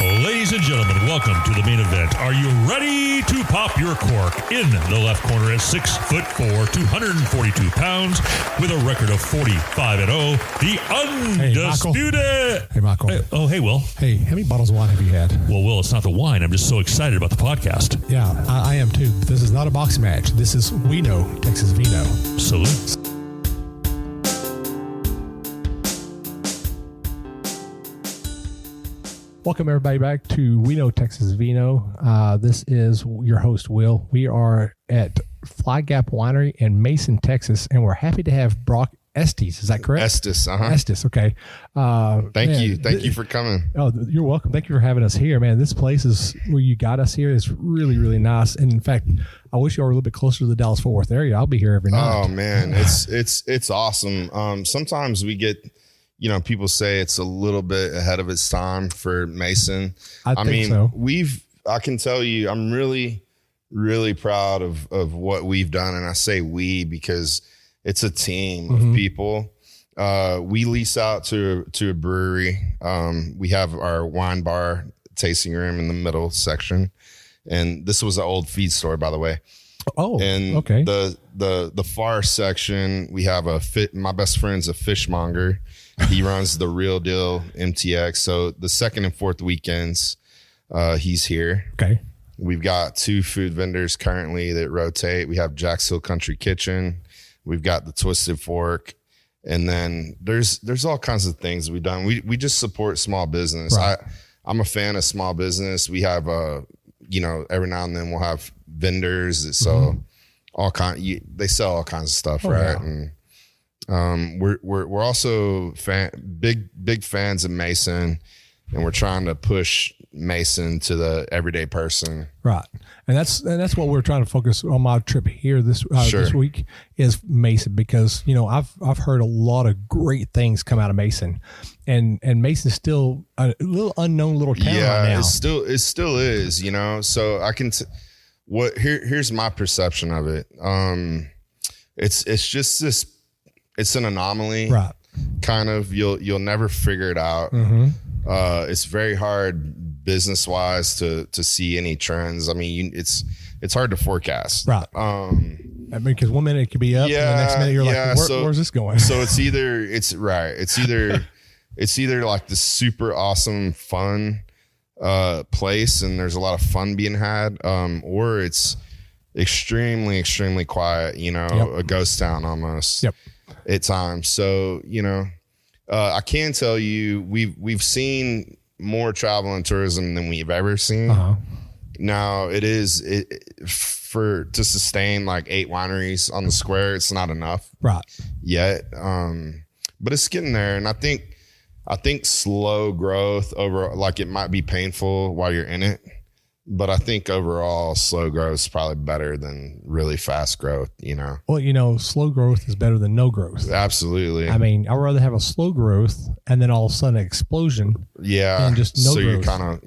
Ladies and gentlemen, welcome to the main event. Are you ready to pop your cork? In the left corner at 6'4", 242 pounds, with a record of 45-0, the undisputed. Hey, Michael. Hey, Will. Hey, how many bottles of wine have you had? Well, Will, it's not the wine. I'm just so excited about the podcast. Yeah, I am too. This is not a boxing match. This is We Know Texas Vino. Salute. Welcome, everybody, back to We Know Texas Vino. This is your host, Will. We are at Gap Winery in Mason, Texas, and we're happy to have Brock Estes. Is that correct? Estes, Estes, okay. Thank you for coming. Oh, you're welcome. Thank you for having us here, man. This place is where you got us here is really, really nice. And in fact, I wish you were a little bit closer to the Dallas-Fort Worth area. I'll be here every night. Oh man, it's awesome. Sometimes we get, people say it's a little bit ahead of its time for Mason. I think so. I can tell you, I'm really, really proud of what we've done. And I say we because it's a team of people. We lease out to a brewery. We have our wine bar tasting room in the middle section. And this was an old feed store, by the way. Oh, and okay. The far section, we have my best friend's a fishmonger. He runs the Real Deal MTX. So the second and fourth weekends, he's here. Okay. We've got 2 food vendors currently that rotate. We have Jack's Hill Country Kitchen. We've got the Twisted Fork. And then there's all kinds of things we've done. We just support small business. Right. I'm a fan of small business. We have every now and then we'll have vendors that sell they sell all kinds of stuff, right? Yeah. And we're also big fans of Mason, and we're trying to push Mason to the everyday person. Right. And that's what we're trying to focus on my trip here this week is Mason, because I've heard a lot of great things come out of Mason, and Mason's still a little unknown little town right now. It still is, so I can here's my perception of it. It's just this, it's an anomaly, right? Kind of, you'll never figure it out. It's very hard business wise to see any trends. I mean, it's hard to forecast, right? Because one minute it could be up, and the next minute you're like, where's this going? So it's either like the super awesome fun place, and there's a lot of fun being had, or it's extremely, extremely quiet. A ghost town almost. Yep. At times. So, I can tell you we've seen more travel and tourism than we've ever seen. Now to sustain like 8 wineries on the square, it's not enough yet. But it's getting there. And I think slow growth over, like, it might be painful while you're in it, but I think overall slow growth is probably better than really fast growth, Well, slow growth is better than no growth. Absolutely. I mean, I'd rather have a slow growth and then all of a sudden an explosion. Yeah. Than just no growth. You're kind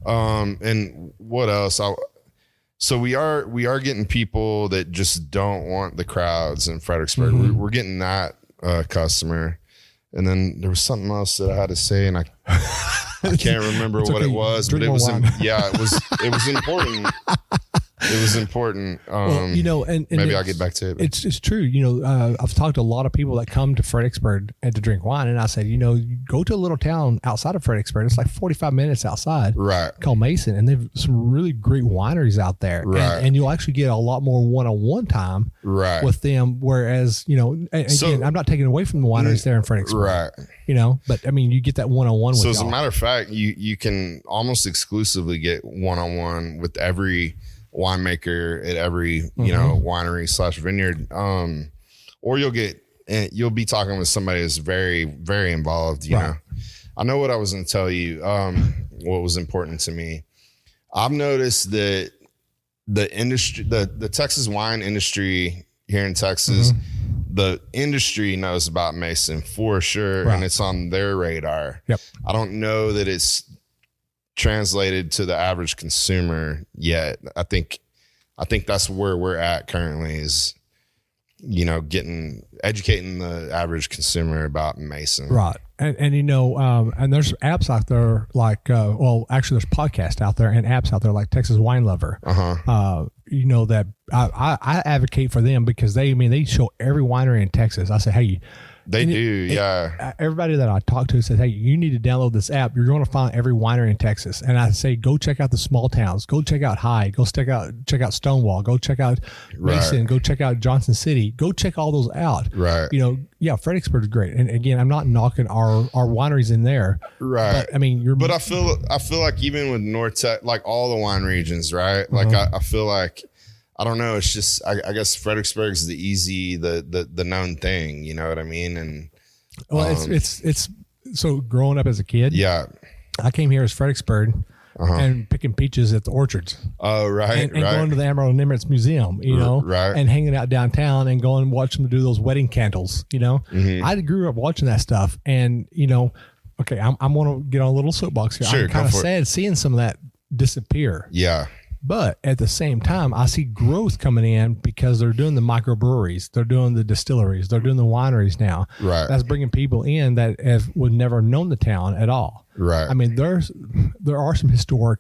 of, and what else? So we are getting people that just don't want the crowds in Fredericksburg. We're getting that customer. And then there was something else that I had to say, and I can't remember what it was, but it was important. It was important. And maybe I'll get back to it. It's true. I've talked to a lot of people that come to Fredericksburg and to drink wine, and I said, go to a little town outside of Fredericksburg. It's like 45 minutes outside, right? Called Mason, and they've some really great wineries out there, right? And you'll actually get a lot more one-on-one time, right, with them. Whereas, again, I'm not taking away from the wineries there in Fredericksburg, right? But I mean, you get that one-on-one. So with as a matter of fact, you can almost exclusively get one-on-one with every winemaker at every winery / vineyard, or you'll be talking with somebody that's very, very involved. I know what I was going to tell you. What was important to me, I've noticed that the industry, the Texas wine industry here in Texas, the industry knows about Mason for sure, and it's on their radar. Yep. I don't know that it's translated to the average consumer yet. I think that's where we're at currently, is educating the average consumer about Mason. Right. And and there's apps out there like, actually there's podcasts out there and apps out there like Texas Wine Lover. That I advocate for them because they show every winery in Texas. I say, hey, everybody that I talk to says, hey, you need to download this app. You're going to find every winery in Texas. And I say, go check out the small towns. Go check out Hyde. Go check out Stonewall. Go check out Mason. Right. Go check out Johnson City. Go check all those out. Right. Fredericksburg is great. And again, I'm not knocking our wineries in there. Right. But I feel like even with North Tech, like all the wine regions, right? Like I feel like, I don't know. It's just, I guess Fredericksburg is the known thing. You know what I mean? And it's so growing up as a kid. Yeah, I came here as Fredericksburg and picking peaches at the orchards. Oh, right, and going to the Emerald and Emeralds Museum, right, and hanging out downtown and going and watching them do those wedding candles. I grew up watching that stuff, and okay, I'm going to get on a little soapbox here. Sure, I'm kind of sad seeing some of that disappear. Yeah. But at the same time, I see growth coming in because they're doing the microbreweries, they're doing the distilleries, they're doing the wineries now. Right. That's bringing people in that would never known the town at all. Right. There are some historic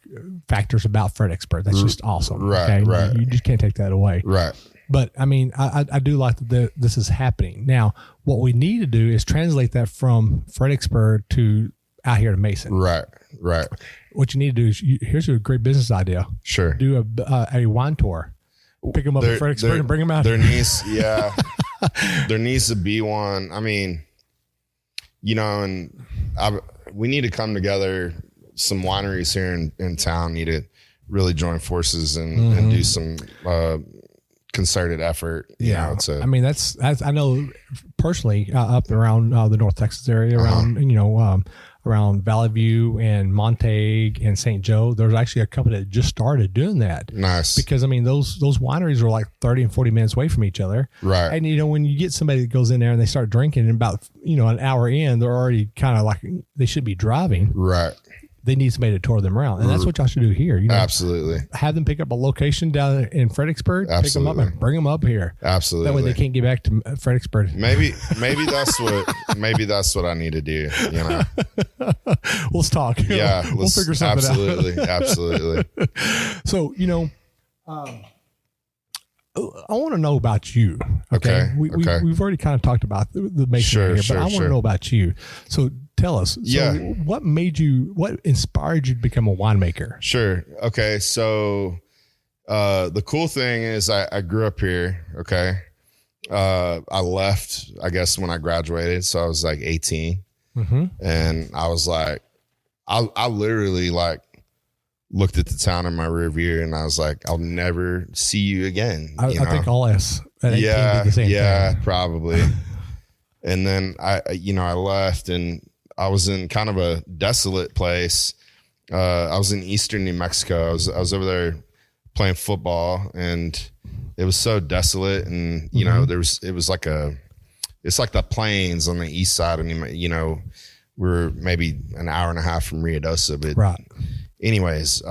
factors about Fredericksburg that's just awesome. Right. Okay? Right. You just can't take that away. Right. But I do like that this is happening. Now, what we need to do is translate that from Fredericksburg to out here to Mason. Right. Right. What you need to do is, here's a great business idea. Sure. Do a wine tour. Pick them up at Fredericksburg and bring them out. There needs to be one. We need to come together. Some wineries here in town need to really join forces and do some concerted effort. That's I know personally up around the North Texas area, around Valley View and Montague and St. Joe. There's actually a company that just started doing that. Nice. Because those wineries are like 30 and 40 minutes away from each other. Right. And when you get somebody that goes in there and they start drinking, and about an hour in, they're already kind of like they should be driving. Right. They need somebody to tour them around, and that's what y'all should do here. Absolutely. Have them pick up a location down in Fredericksburg, Absolutely. pick them up and bring them up here. Absolutely. That way they can't get back to Fredericksburg. Maybe that's what I need to do. Let's talk. Yeah, we'll figure something out. Absolutely. So I want to know about you. Okay. We've already kind of talked about the Mason area, but I want to know about you. So tell us. What inspired you to become a winemaker? Sure. Okay. So the cool thing is I grew up here. Okay. I left, I guess, when I graduated. So I was like 18. And I was like, I literally looked at the town in my rear view and I was like, I'll never see you again. I think all us at 18 did the same thing. Probably. And then I left and I was in kind of a desolate place. I was in eastern New Mexico. I was over there playing football and it was so desolate. And, it's like the plains on the east side of we're maybe an hour and a half from Ruidoso, but right. Anyways,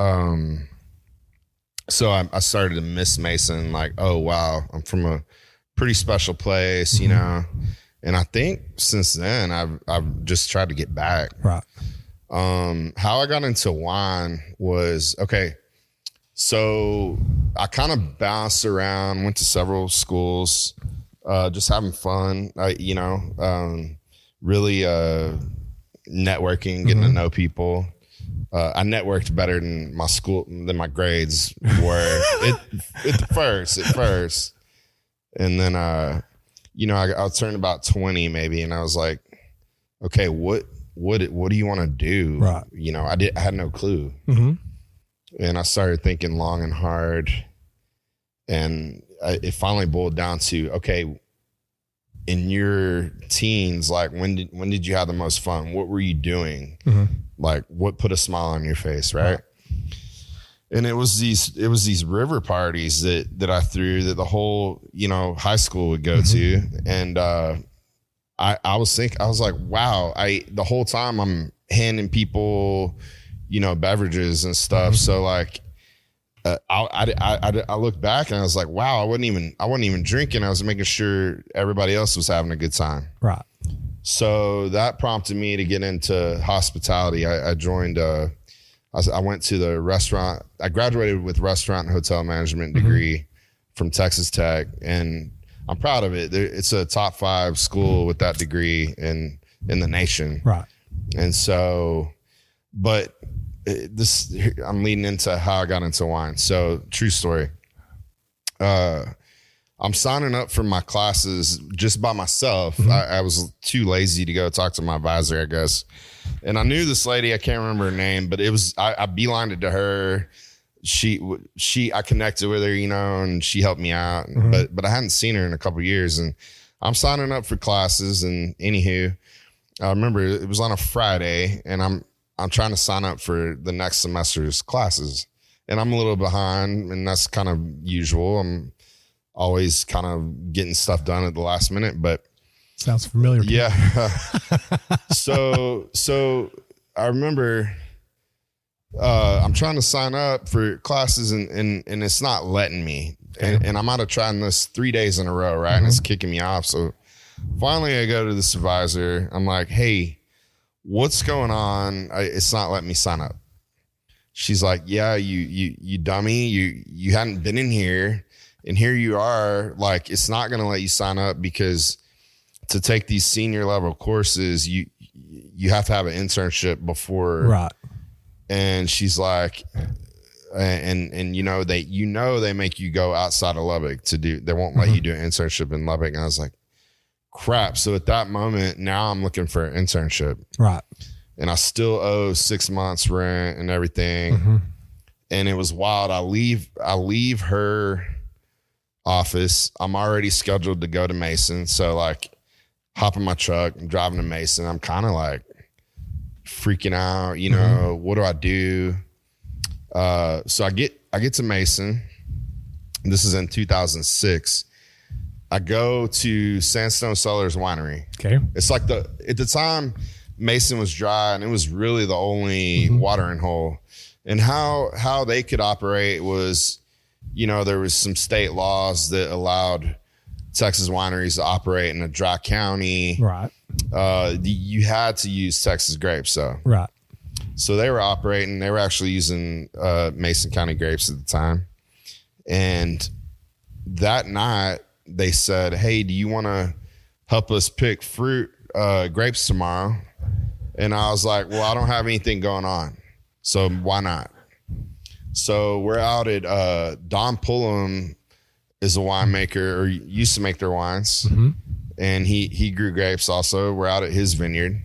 so I started to miss Mason, like, oh, wow, I'm from a pretty special place, and I think since then I've just tried to get back. Right. How I got into wine was, okay, so I kind of bounced around, went to several schools, just having fun, really networking, getting to know people. I networked better than my grades were at first. And then, I turned about 20 maybe. And I was like, okay, what do you want to do? Right. I had no clue. And I started thinking long and hard. And it finally boiled down to, okay, in your teens, like when did you have the most fun? What were you doing? Like what put a smile on your face, right? And it was these river parties that I threw that the whole high school would go to, and I was like, wow, the whole time I'm handing people beverages and stuff, so like I look back and I was like, wow, I wasn't even drinking. I was making sure everybody else was having a good time. Right. So that prompted me to get into hospitality. I joined, I went to the restaurant. I graduated with restaurant and hotel management degree from Texas Tech, and I'm proud of it. It's a top 5 school with that degree in the nation. Right. And so, but I'm leading into how I got into wine. So true story. I'm signing up for my classes just by myself. I was too lazy to go talk to my advisor, I guess. And I knew this lady, I can't remember her name, but it was, I beelined it to her. I connected with her, and she helped me out, but I hadn't seen her in a couple of years, and I'm signing up for classes. And anywho, I remember it was on a Friday, and I'm trying to sign up for the next semester's classes, and I'm a little behind, and that's kind of usual. I'm always kind of getting stuff done at the last minute, but sounds familiar. Yeah. So I remember I'm trying to sign up for classes and it's not letting me. And I'm out of trying this 3 days in a row, right? And it's kicking me off. So finally I go to the supervisor. I'm like, hey, what's going on? It's not letting me sign up. She's like, yeah, you dummy. You hadn't been in here, and here you are. Like, it's not going to let you sign up because to take these senior level courses, you have to have an internship before. Right. And she's like, and they make you go outside of Lubbock they won't let you do an internship in Lubbock. And I was like, crap. So at that moment, now I'm looking for an internship. Right. And I still owe 6 months rent and everything. And it was wild. I leave her office. I'm already scheduled to go to Mason. So like, hop in my truck, I'm driving to Mason. I'm kind of like freaking out, what do I do? So I get to Mason. This is in 2006. I go to Sandstone Cellars Winery. Okay. It's like at the time Mason was dry and it was really the only watering hole. And how they could operate was, there was some state laws that allowed Texas wineries to operate in a dry county. Right. You had to use Texas grapes, though. Right. So they were operating. They were actually using Mason County grapes at the time. And that night, they said, hey, do you want to help us pick grapes tomorrow? And I was like, well, I don't have anything going on, so why not? So we're out at Don Pullum is a winemaker, or used to make their wines. And he grew grapes also. We're out at his vineyard.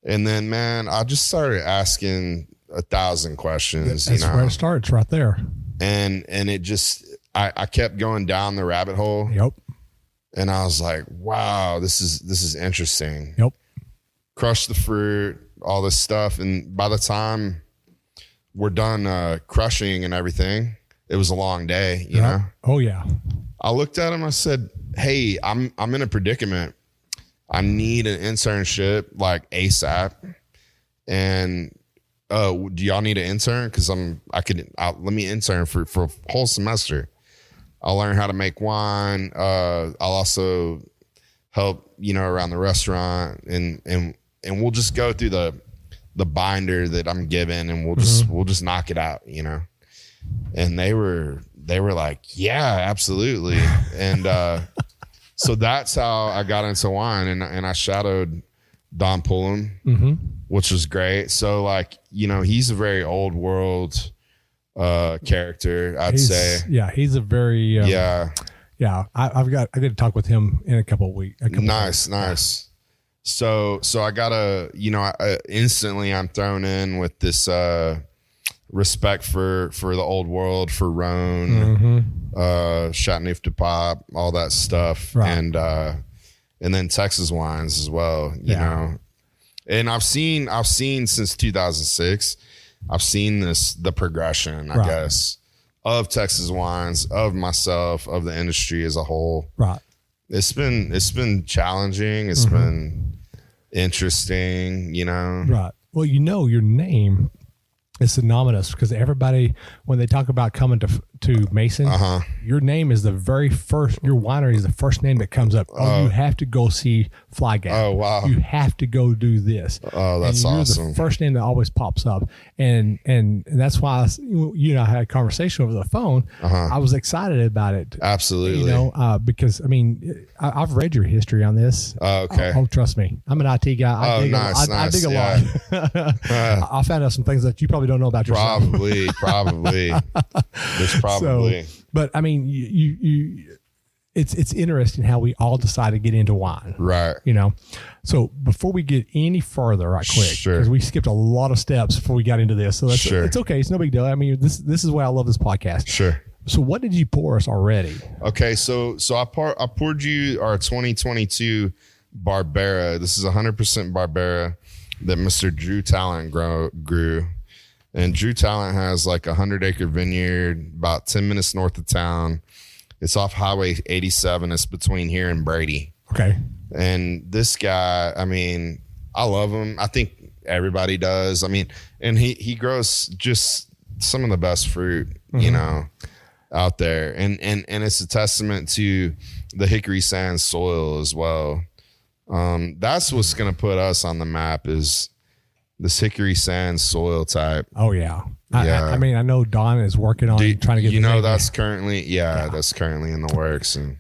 And then, man, I just started asking 1,000 questions. That's where it starts, right there. And it just, I kept going down the rabbit hole. Yep. And I was like, wow, this is interesting. Yep. Crush the fruit, all this stuff. And by the time we're done crushing and everything, it was a long day, you know? Oh yeah. I looked at him, I said, hey, I'm in a predicament. I need an internship like ASAP. And do y'all need an intern? Because let me intern for a whole semester. I'll learn how to make wine. I'll also help, around the restaurant, and we'll just go through the binder that I'm given, and we'll just knock it out, And they were like, yeah, absolutely. And so that's how I got into wine, and I shadowed Don Pullum, which was great. So like, he's a very old world character, I'd say. Yeah, he's a very yeah. I get to talk with him in a couple of weeks. Nice. So I gotta, instantly I'm thrown in with this respect for the old world, for Rhone, Chateauneuf du Pape, all that stuff, right. And then Texas wines as well, you know. And I've seen since 2006, I've seen the progression, I guess, of Texas wines, of myself, of the industry as a whole. Right. It's been challenging. It's been interesting, Right. Well, your name It's synonymous because everybody, when they talk about coming to Mason, your name is the very first, your winery is the first name that comes up. Oh, you have to go see Fly Gap. Oh, wow. You have to go do this. Oh, that's awesome. The first name that always pops up. And that's why you and I had a conversation over the phone. I was excited about it. Absolutely. You know, because, I mean, I've read your history on this. Oh, okay. Oh, trust me. I'm an IT guy. I dig a lot. I found out some things that you probably don't know about yourself. Probably. There's probably. So, but I mean, it's interesting how we all decided to get into wine. Right. You know, so before we get any further, right quick, because we skipped a lot of steps before we got into this. So it's okay. It's no big deal. I mean, this is why I love this podcast. Sure. So what did you pour us already? Okay. So I poured you our 2022 Barbera. This is 100% Barbera that Mr. Drew Talent grew. And Drew Talent has like 100-acre vineyard about 10 minutes north of town. It's off Highway 87. It's between here and Brady. Okay. And this guy, I mean, I love him. I think everybody does. I mean, and he grows just some of the best fruit, you know, out there. And it's a testament to the Hickory Sands soil as well. That's what's going to put us on the map is this Hickory Sands soil type. Oh yeah. I mean, I know Don is working on trying to get. You know, that's currently that's currently in the works, and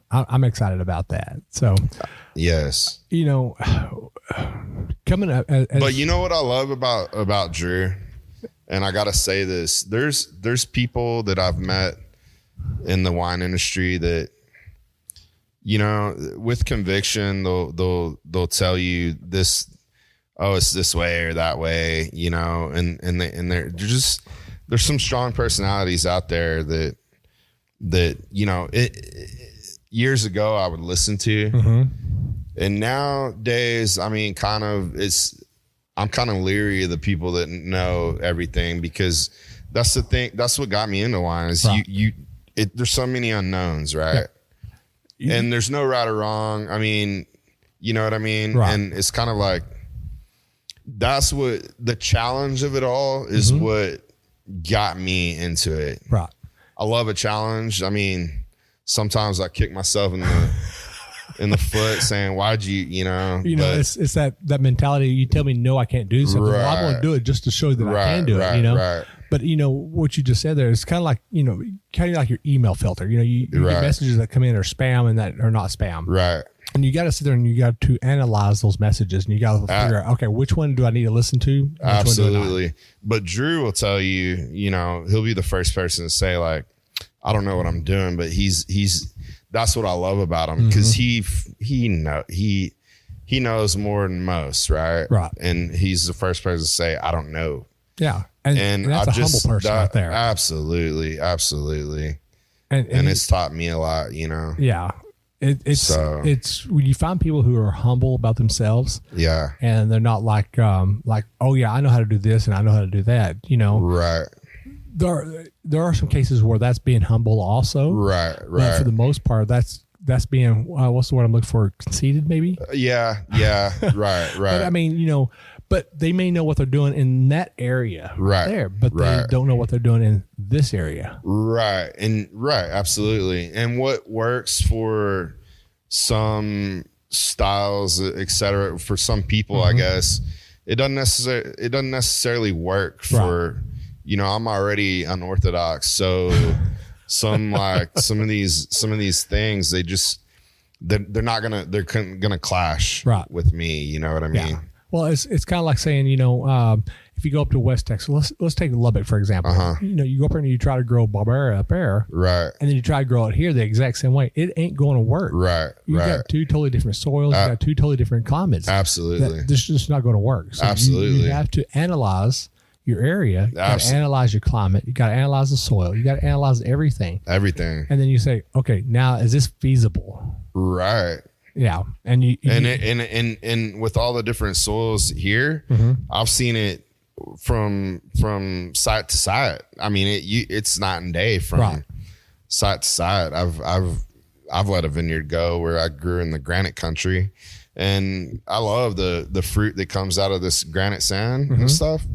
I'm excited about that. So, yes, you know, coming up. But you know what I love about Drew, and I gotta say this: there's people that I've met in the wine industry that, you know, with conviction, they'll tell you this. Oh, it's this way or that way, you know, and there's some strong personalities out there that you know, years ago I would listen to, and nowadays, I mean, I'm kind of leery of the people that know everything, because that's the thing. That's what got me into wine is there's so many unknowns, right? Yeah. And there's no right or wrong. I mean, you know what I mean? Right. And it's kind of like, that's what the challenge of it all is, what got me into it. Right. I love a challenge. I mean, sometimes I kick myself in the foot saying, why'd you know, it's that mentality. You tell me, no, I can't do something. Right. Well, I want to do it just to show that I can do it, you know? Right. But you know, what you just said there is kind of like, you know, kind of like your email filter, you know, you get messages that come in are spam and that are not spam. Right. And you got to sit there and you got to analyze those messages, and you got to figure out, okay, which one do I need to listen to? Absolutely. But Drew will tell you, you know, he'll be the first person to say, like, I don't know what I'm doing, but he's that's what I love about him, because he knows more than most, right? Right. And he's the first person to say, I don't know. Yeah. And that's a humble person right there. Absolutely. And it's taught me a lot, you know? Yeah. It's when you find people who are humble about themselves, and they're not like, oh yeah, I know how to do this and I know how to do that, you know, right? There are some cases where that's being humble also, right. But for the most part, that's being what's the word I'm looking for? Conceited, maybe. Right. But I mean, you know, but they may know what they're doing in that area there, but they don't know what they're doing in this area. Right. Absolutely. And what works for some styles, et cetera, for some people, I guess it doesn't necessarily work for, you know, I'm already unorthodox. So some of these things, they're gonna clash with me. You know what I mean? Yeah. Well, it's kind of like saying, you know, if you go up to West Texas, let's take Lubbock, for example. You know, you go up there and you try to grow Barbera up there. Right. And then you try to grow it here the exact same way. It ain't going to work. Right. You got two totally different soils. You got two totally different climates. Absolutely. This is just not going to work. So absolutely. You have to analyze your area. You got to analyze your climate. You got to analyze the soil. You got to analyze everything. And then you say, okay, now is this feasible? Right. Yeah, and and with all the different soils here, I've seen it from site to site. I mean, it's night and day from site to site. I've let a vineyard go where I grew in the granite country, and I love the fruit that comes out of this granite sand and stuff.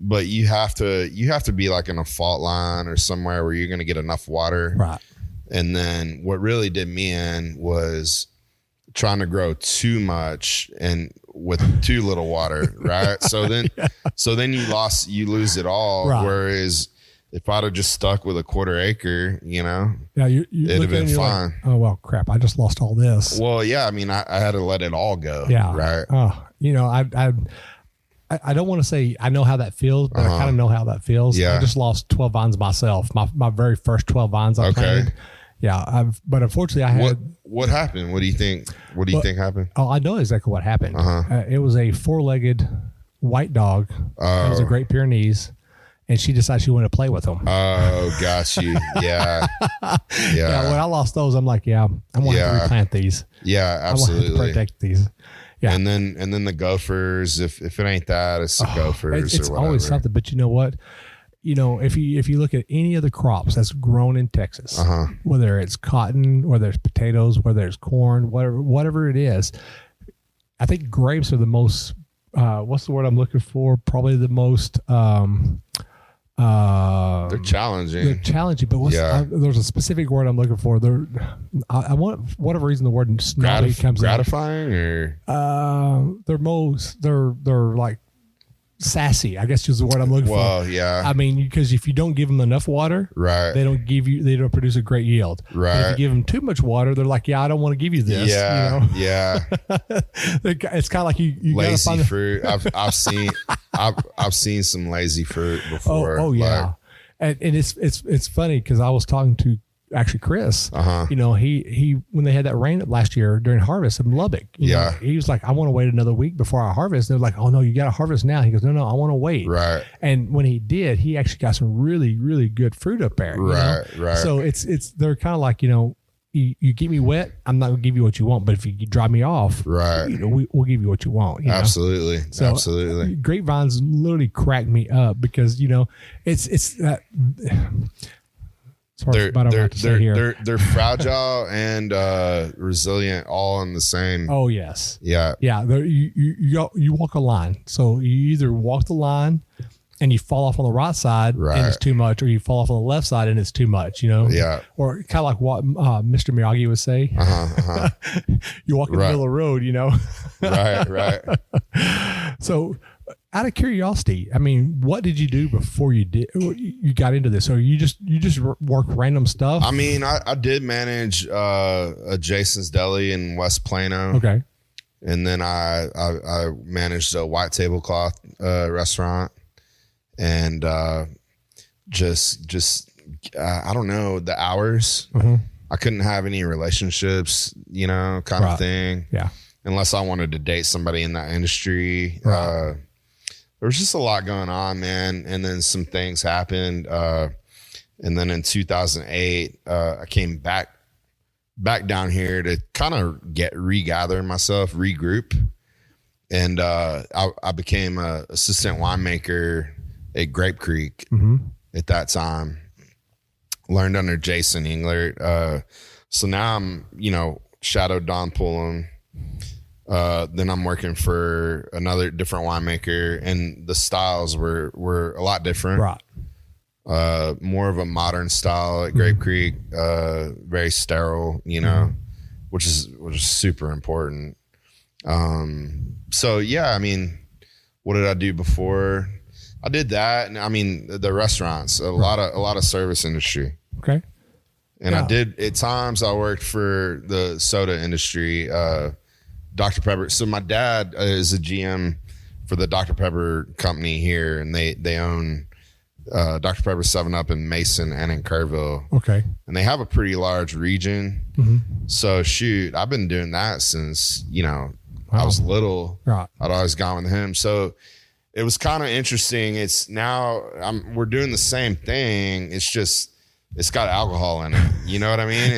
but you have to be like in a fault line or somewhere where you're going to get enough water. Right. And then what really did me in was trying to grow too much and with too little water. Right. So then you lose it all. Right. Whereas if I'd have just stuck with a 1/4 acre, it'd have been fine. Like, oh, well, crap. I just lost all this. Well, yeah. I mean, I had to let it all go. Yeah. Right. Oh, I don't want to say I know how that feels, but I kind of know how that feels. Yeah. I just lost 12 vines myself. My very first 12 vines I planted. Yeah. But unfortunately I had. What happened? What do you think? What do you think happened? Oh, I know exactly what happened. It was a 4-legged white dog. It was a Great Pyrenees. And she decided she wanted to play with them. Oh, got you. Yeah. Yeah. When I lost those, I'm like, I'm going to have to replant these. Yeah, absolutely. I want to protect these. Yeah. And then the gophers, if it ain't that, it's the gophers. It's or whatever. always something. But you know what? If you look at any of the crops that's grown in Texas, whether it's cotton, whether it's potatoes, whether it's corn, whatever it is, I think grapes are the most, what's the word I'm looking for? Probably the most, they're challenging. But there's a specific word I'm looking for. I want, for whatever reason, the word snotty comes gratifying out. They're like sassy, I guess is the word I'm looking for. Well, yeah. I mean, because if you don't give them enough water, right, they don't produce a great yield. Right. And if you give them too much water, they're like, I don't want to give you this. Yeah. Yeah. It's kind of like you lazy gotta find fruit. I've seen some lazy fruit before. Oh yeah. And it's funny because I was talking to actually Chris, he when they had that rain last year during harvest in Lubbock, he was like, I want to wait another week before I harvest. They're like, oh no, you got to harvest now. He goes, no, I want to wait. Right. And when he did, he actually got some really, really good fruit up there. Right. So they're kind of like, you get me wet, I'm not gonna give you what you want, but if you dry me off, right, we'll give you what you want. Absolutely. So absolutely. Grapevines literally crack me up because it's that. They're fragile and resilient, all in the same. Oh yes, yeah. You walk a line, so you either walk the line and you fall off on the right side and it's too much, or you fall off on the left side and it's too much. Yeah. Or kind of like what Mr. Miyagi would say. You walk in the middle of the road. Right. So, out of curiosity, I mean, what did you do before you got into this? Or you just work random stuff? I mean, I did manage a Jason's Deli in West Plano. Okay. And then I managed a white tablecloth restaurant, and just I don't know, the hours. I couldn't have any relationships, kind of thing. Yeah. Unless I wanted to date somebody in that industry. Right. There was just a lot going on, man. And then some things happened. And then in 2008, I came back down here to kind of regather myself, regroup. And I became an assistant winemaker at Grape Creek at that time. Learned under Jason Englert. So now I'm, shadowed Don Pullum. Then I'm working for another different winemaker, and the styles were a lot different. Right. More of a modern style at Grape Creek, very sterile, which is super important. So yeah, I mean, what did I do before? I did that, and I mean the restaurants, a lot of service industry. Okay. And I did at times. I worked for the soda industry. Dr. Pepper. So my dad is a GM for the Dr. Pepper company here, and they own Dr. Pepper 7-Up in Mason and in Kerrville. Okay. And they have a pretty large region. So shoot, I've been doing that since, I was little. Right. I'd always gone with him. So it was kind of interesting. It's now we're doing the same thing. It's just, it's got alcohol in it. You know what I mean?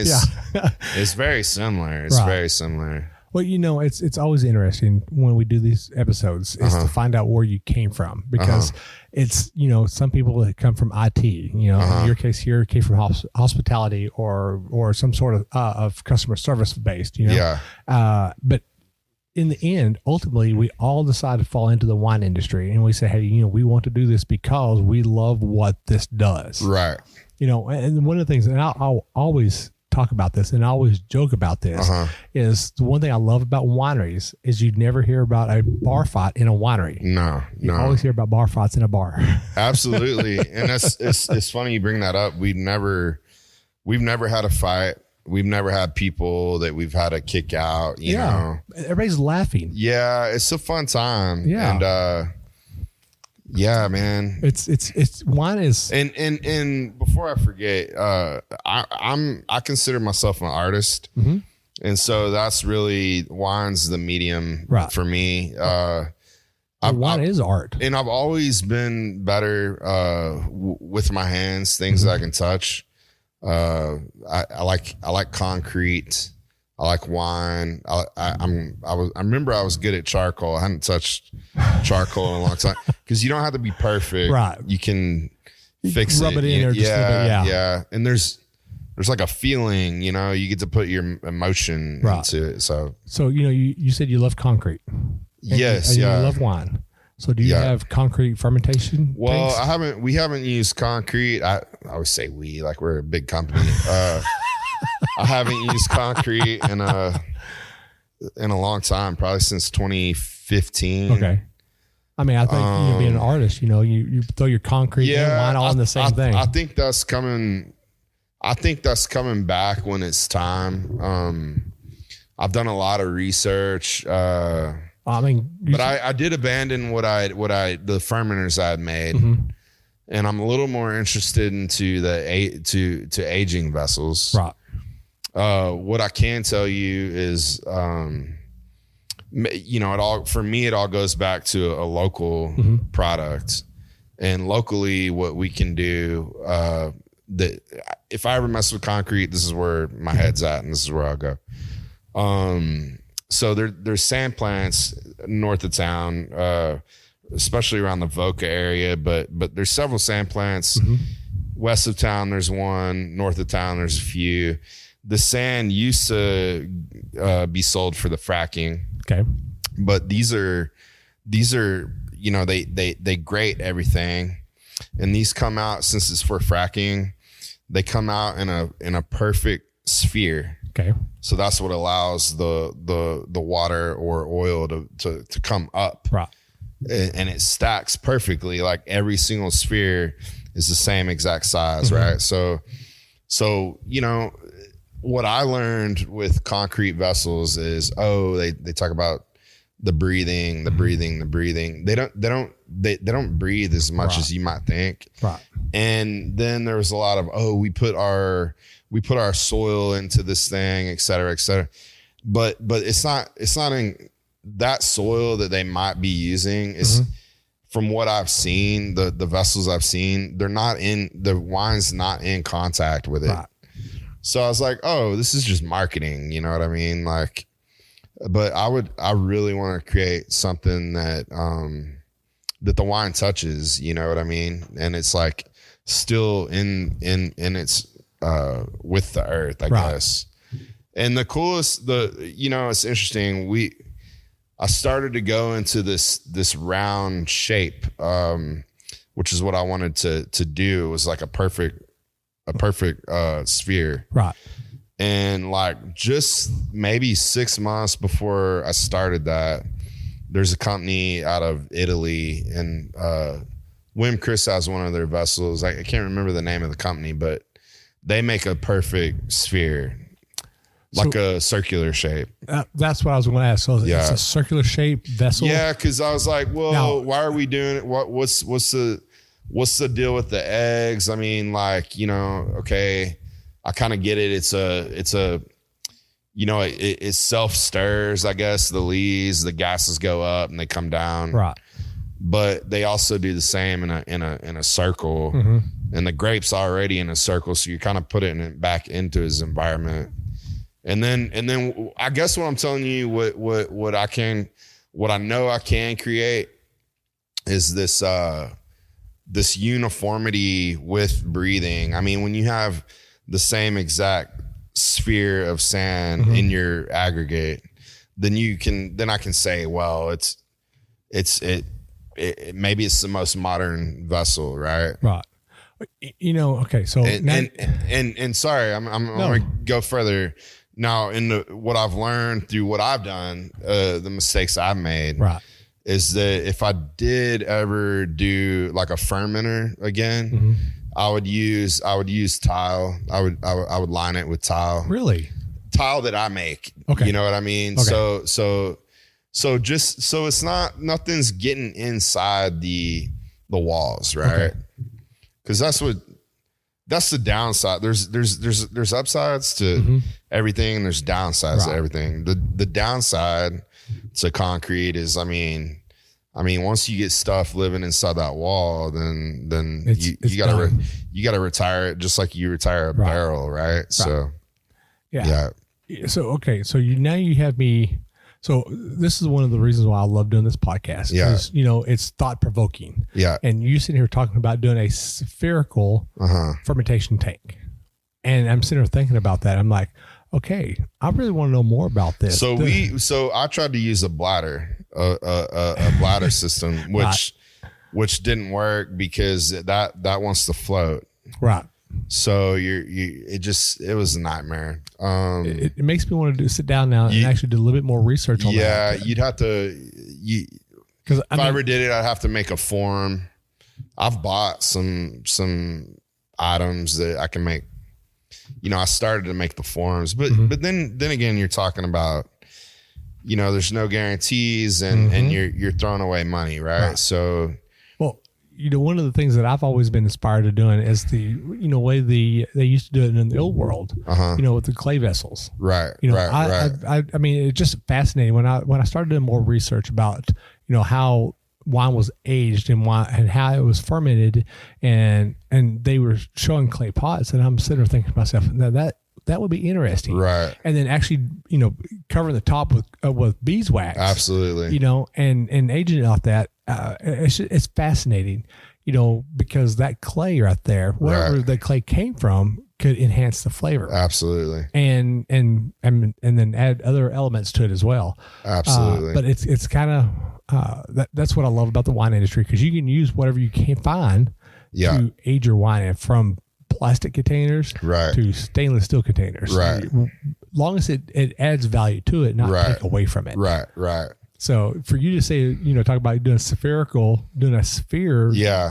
It's very similar. It's very similar. Well, it's always interesting when we do these episodes is to find out where you came from, because it's, some people that come from IT, in your case here, came from hospitality or some sort of customer service based, Yeah. But in the end, ultimately, we all decide to fall into the wine industry, and we say, hey, we want to do this because we love what this does. Right. And one of the things, and I'll always talk about this and I always joke about this, is the one thing I love about wineries is you never hear about a bar fight in a winery. No. You always hear about bar fights in a bar. Absolutely. And it's funny you bring that up. We've never had a fight. We've never had people that we've had to kick out, you know. Everybody's laughing. Yeah, it's a fun time. Yeah. And yeah, man. It's wine is and before I forget, I consider myself an artist. Mm-hmm. And so that's really wine's the medium for me. Wine is art. And I've always been better with my hands, things that I can touch. I like concrete. I like wine. I remember I was good at charcoal. I hadn't touched charcoal in a long time because you don't have to be perfect. Right. You can fix rub it in or just yeah. And there's like a feeling, you get to put your emotion into it. So you said you love concrete. Yes. And you love wine. So do you have concrete fermentation? Well, tanks? we haven't used concrete. I always say we, like we're a big company. I haven't used concrete in a long time, probably since 2015. Okay. I mean, I think being an artist, you throw your concrete and wine all in the same thing. I think that's coming. I think that's coming back when it's time. I've done a lot of research. But I did abandon the fermenters I had made, and I'm a little more interested into to aging vessels. Right. What I can tell you is, it all goes back to a local product, and locally what we can do. That if I ever mess with concrete, this is where my head's at, and this is where I'll go. So there's sand plants north of town, especially around the Voca area, but there's several sand plants. West of town, there's one. North of town, there's a few. The sand used to be sold for the fracking. Okay. But these are they grate everything, and these come out, since it's for fracking, they come out in a perfect sphere. Okay. So that's what allows the water or oil to come up. Right. And it stacks perfectly. Like every single sphere is the same exact size. Right. So, what I learned with concrete vessels is, they talk about the breathing. They don't breathe as much as you might think. Right. And then there was a lot of, we put our soil into this thing, et cetera, et cetera. But it's not in that soil that they might be using is, from what I've seen, the vessels I've seen, the wine's not in contact with it. Right. So I was like, this is just marketing. You know what I mean? Like, but I really want to create something that the wine touches, you know what I mean? And it's like still in its, with the earth, I guess. And the coolest, it's interesting. I started to go into this round shape, which is what I wanted to do. It was like a perfect sphere. Right. And like just maybe 6 months before I started that, there's a company out of Italy, and Wim Chris has one of their vessels. I can't remember the name of the company, but they make a perfect sphere, like a circular shape. That's what I was going to ask. So it's a circular shape vessel? Yeah, because I was like, why are we doing it? What's the deal with the eggs? I mean, like, okay, I kind of get it. It's a it self stirs, I guess. The lees, the gases go up and they come down. Right. But they also do the same in a circle, and the grape's already in a circle, so you're kind of putting it back into his environment. And then I guess what I'm telling you, what I know I can create is this uniformity with breathing. I mean, when you have the same exact sphere of sand in your aggregate, then I can say, well, it maybe it's the most modern vessel, right? Right. Okay. So and sorry, I'm going to go further now in what I've learned through what I've done, the mistakes I've made, right, is that if I did ever do like a fermenter again, mm-hmm. I would use tile. I would line it with tile. Really? Tile that I make. Okay. You know what I mean? Okay. So it's nothing's getting inside the walls, right? Because that's the downside. There's upsides to mm-hmm. everything, and there's downsides to everything. The downside to concrete is, I mean, once you get stuff living inside that wall, then you gotta retire it, just like you retire a barrel, right? So yeah. So so you have me. So this is one of the reasons why I love doing this podcast. Yeah. Is, it's thought provoking. Yeah. And you sitting here talking about doing a spherical fermentation tank. And I'm sitting here thinking about that. I'm like, okay, I really want to know more about this. So I tried to use a bladder system, which didn't work because that wants to float. Right. So it was a nightmare. It makes me want to sit down now and actually do a little bit more research on that. Yeah, you'd have to. If I ever did it, I'd have to make a form. I've bought some items that I can make. I started to make the forms, but then again, you're talking about, there's no guarantees, and you're throwing away money, right? So. One of the things that I've always been inspired to doing is the way they used to do it in the old world, with the clay vessels. Right. I mean, it's just fascinating when I started doing more research about, how wine was aged and how it was fermented, and they were showing clay pots, and I'm sitting there thinking to myself, that would be interesting. Right. And then actually, covering the top with beeswax. Absolutely. And aging it off that, it's fascinating, because that clay right there, wherever the clay came from, could enhance the flavor. Absolutely. And then add other elements to it as well. Absolutely. But it's kind of, that's what I love about the wine industry, because you can use whatever you can find to age your wine in, from plastic containers to stainless steel containers. Right. Long as it adds value to it, not take away from it. Right. So for you to say, talk about doing a sphere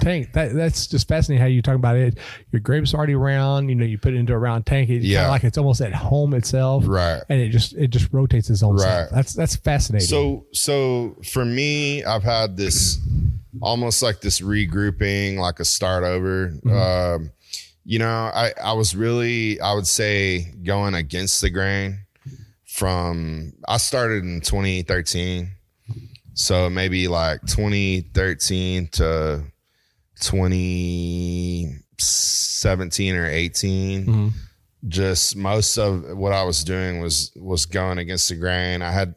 tank, that's just fascinating how you talk about it. Your grapes already round, you put it into a round tank. It's kind of like it's almost at home itself. Right. And it just rotates its own self. That's fascinating. So for me, I've had this almost like this regrouping, like a start over. Mm-hmm. I was really, I would say, going against the grain I started in 2013. So maybe like 2013 to 2017 or 18, just most of what I was doing was going against the grain. I had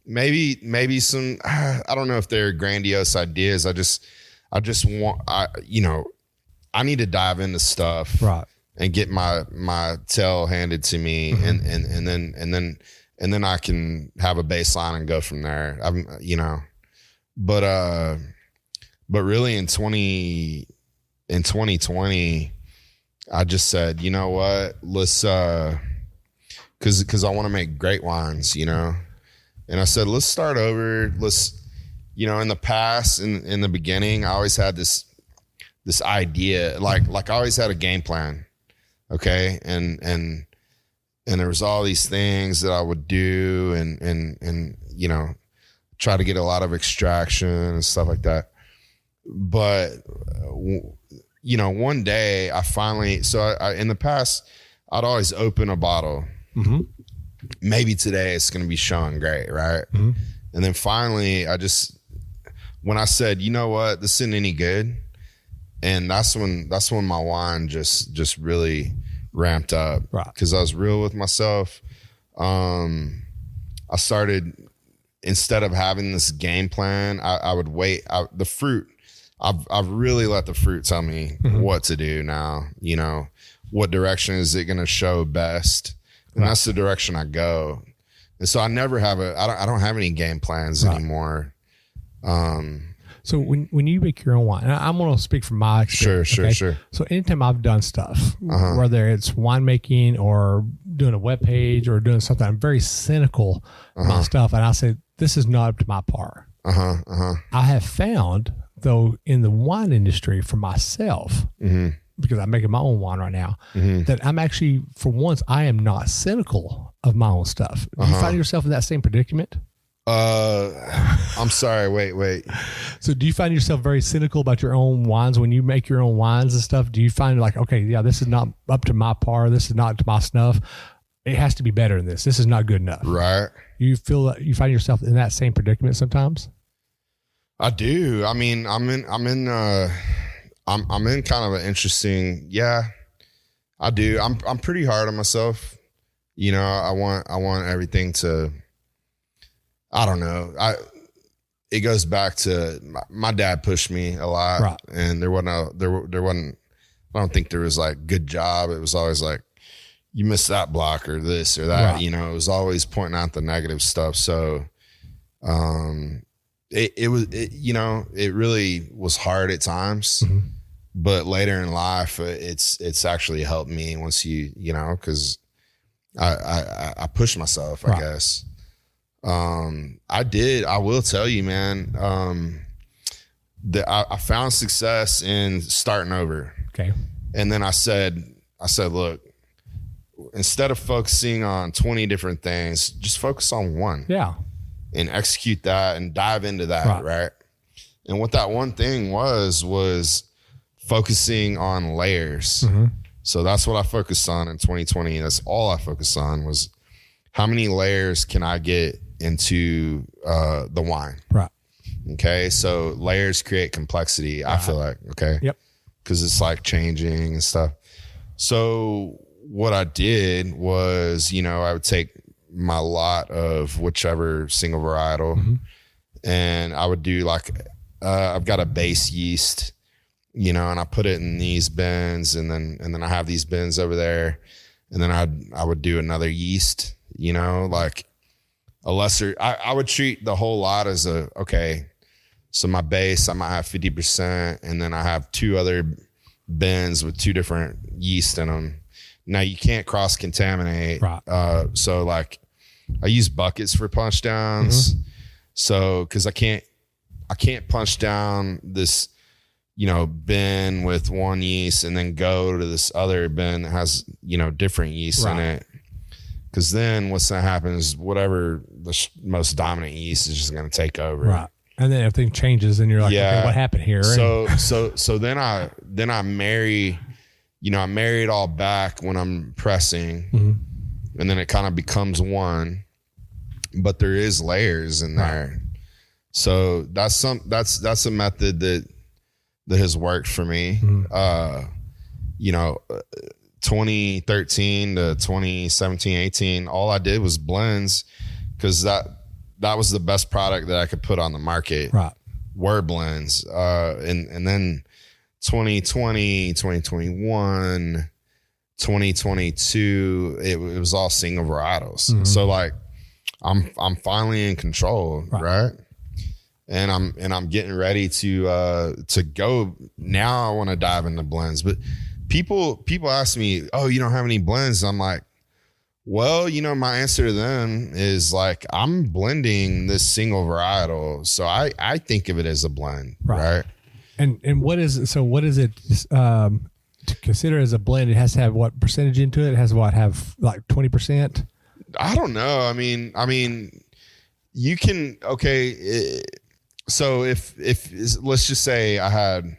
maybe some, I don't know if they're grandiose ideas. I just want, I need to dive into stuff and get my tail handed to me, and then I can have a baseline and go from there. But really in 2020, I just said, you know what, let's, cause I want to make great wines, and I said, let's start over. Let's, in the past, in the beginning, I always had this idea, like I always had a game plan. Okay. And there was all these things that I would do and try to get a lot of extraction and stuff like that. But, one day I finally, in the past, I'd always open a bottle. Mm-hmm. Maybe today it's going to be showing great. Right. Mm-hmm. And then finally when I said, you know what, this isn't any good. And that's when my wine just really ramped up, because I was real with myself. I started, instead of having this game plan, I would wait. The fruit, I've really let the fruit tell me what to do now. What direction is it going to show best, and that's the direction I go. And so I never have I don't have any game plans anymore. So when you make your own wine, and I'm going to speak from my experience. Sure. So anytime I've done stuff, whether it's winemaking or doing a web page or doing something, I'm very cynical about stuff. And I say, this is not up to my par. I have found, though, in the wine industry for myself, because I'm making my own wine right now, that I'm actually, for once, I am not cynical of my own stuff. Do you find yourself in that same predicament? I'm sorry. Wait. So do you find yourself very cynical about your own wines when you make your own wines and stuff? Do you find like, okay, yeah, this is not up to my par. This is not to my snuff. It has to be better than this. This is not good enough. Right. You feel that you find yourself in that same predicament sometimes? I do. I mean, I'm in kind of an interesting, I do. I'm pretty hard on myself. You know, I want everything to, I don't know. It goes back to my dad pushed me a lot, right. And there wasn't. I don't think there was like good job. It was always like you missed that block or this or that. Right. You know, it was always pointing out the negative stuff. So, it really was hard at times, but later in life, it's actually helped me once because I pushed myself, I guess. I will tell you, man, that I found success in starting over. Okay. And then I said, look, instead of focusing on 20 different things, just focus on one. Yeah. And execute that and dive into that. Right. And what that one thing was focusing on layers. So that's what I focused on in 2020. That's all I focused on was how many layers can I get into the wine. Right. Okay. So layers create complexity. I feel like, okay. Yep. Cause it's like changing and stuff. So what I did was, I would take my lot of whichever single varietal and I would do like, I've got a base yeast, and I put it in these bins and then I have these bins over there and then I would do another yeast, like a lesser, I would treat the whole lot as so my base, I might have 50% and then I have two other bins with two different yeast in them. Now you can't cross contaminate. Right. So like I use buckets for punch downs. So, cause I can't punch down this, bin with one yeast and then go to this other bin that has, different yeast in it. Cause then what's going to happen is whatever the most dominant yeast is just going to take over. Right. And then everything changes and you're like, okay, what happened here? So then I marry, I marry it all back when I'm pressing and then it kind of becomes one, but there is layers in there. So that's a method that has worked for me. 2013 to 2017, 18, all I did was blends because that was the best product that I could put on the market. Right. Were blends. And then 2020, 2021, 2022, it was all single varietals. So like I'm finally in control, right? And I'm getting ready to go. Now I want to dive into blends, but people ask me, oh, you don't have any blends. I'm like, well, my answer to them is like, I'm blending this single varietal. So I think of it as a blend. Right. And what is it? So what is it to consider as a blend? It has to have what percentage into it? It has what, have like 20%? I don't know. I mean, you can, so if let's just say I had,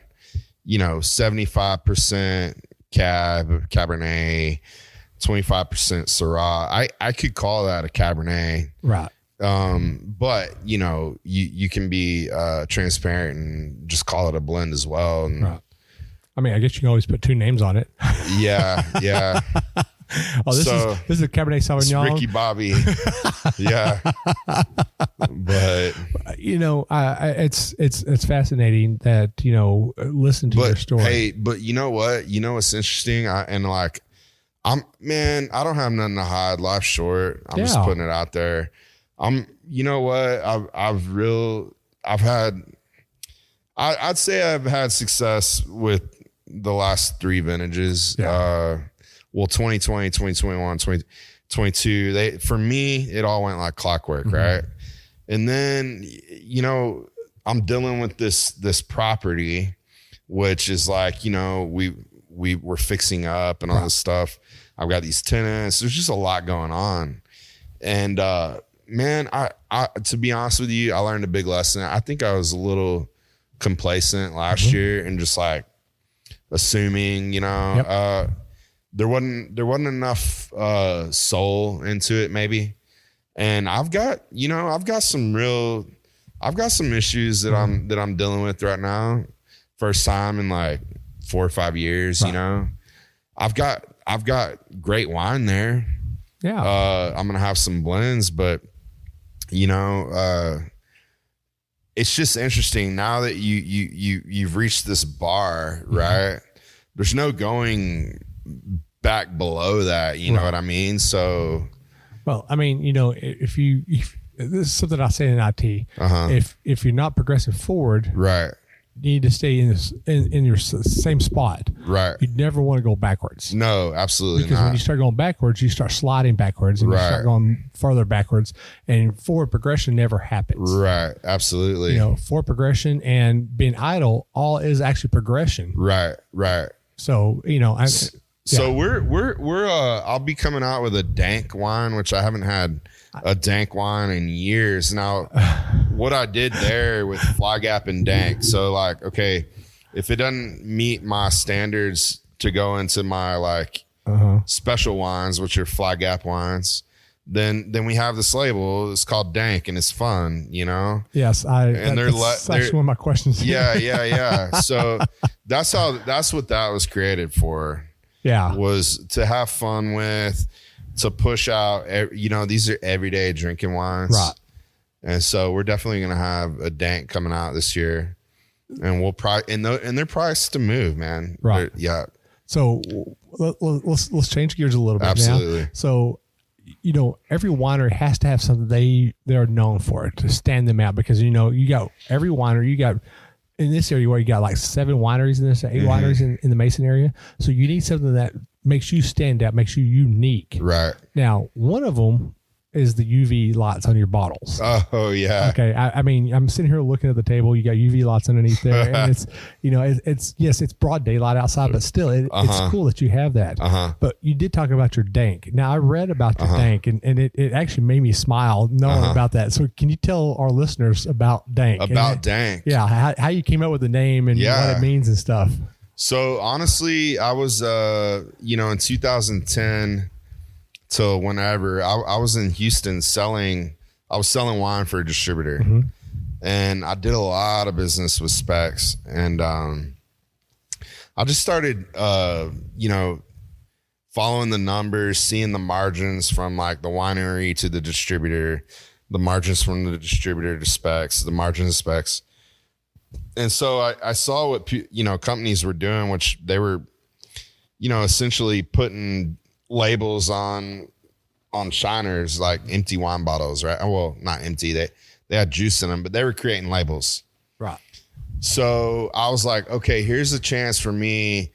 75% Cabernet, 25% Syrah, I could call that a Cabernet. Right. But you can be transparent and just call it a blend as well. And, right. I mean, I guess you can always put two names on it. Yeah. Oh, this is a Cabernet Sauvignon. It's Ricky Bobby. Yeah. But it's fascinating that, listen to your story. Hey, but you know what? What's interesting? I don't have nothing to hide. Life's short. I'm just putting it out there. You know what? I'd say I've had success with the last 3 vintages. 2020, 2021, 2022. For me, it all went like clockwork, right? And then, I'm dealing with this property, which is like, we were fixing up and all this stuff. I've got these tenants. There's just a lot going on. And, man, I to be honest with you, I learned a big lesson. I think I was a little complacent last year and just like assuming, there wasn't enough soul into it maybe. And I've got some issues that I'm dealing with right now. First time in like 4 or 5 years, I've got great wine there. Yeah. I'm going to have some blends, but it's just interesting now that you've reached this bar, right? There's no going back below that. You know what I mean? So, well, I mean, if this is something I say in IT, if you're not progressing forward, right, you need to stay in your same spot. Right. You never want to go backwards. No, absolutely because when you start going backwards, you start sliding backwards and you start going further backwards, and forward progression never happens. Right. Absolutely. Forward progression and being idle all is actually progression. Right. Right. So, So we're I'll be coming out with a dank wine, which I haven't had a dank wine in years. Now, what I did there with Fly Gap and dank. So like, okay, if it doesn't meet my standards to go into my like special wines, which are Fly Gap wines, then we have this label. It's called dank and it's fun, Yes. That's actually one of my questions. Yeah. So that's what that was created for. Yeah. Was to have fun with, to push out, these are everyday drinking wines. Right. And so we're definitely going to have a dank coming out this year, and we'll probably, and they're priced to move, man. Right. Yeah. So let's change gears a little bit. Absolutely. Now. So, every winery has to have something they're known for to stand them out, because, you got every winery, you got in this area where you got like 7 wineries in this, 8 wineries in the Mason area. So you need something that makes you stand out, makes you unique. Right. Now, one of them is the UV lights on your bottles. Oh yeah. Okay. I mean, I'm sitting here looking at the table. You got UV lights underneath there, and it's, it's broad daylight outside, but still, it's cool that you have that. But you did talk about your dank. Now, I read about your dank, and it actually made me smile knowing about that. So, can you tell our listeners about dank? Dank. Yeah, how you came up with the name and what it means and stuff. So honestly, I was, in 2010. So whenever I was in Houston selling wine for a distributor, and I did a lot of business with specs, and I just started, following the numbers, seeing the margins from like the winery to the distributor, the margins from the distributor to specs, the margins of specs. And so I saw what, companies were doing, which they were, essentially putting labels on shiners, like empty wine bottles, right? Well, not empty. They had juice in them, but they were creating labels. Right. So I was like, okay, here's a chance for me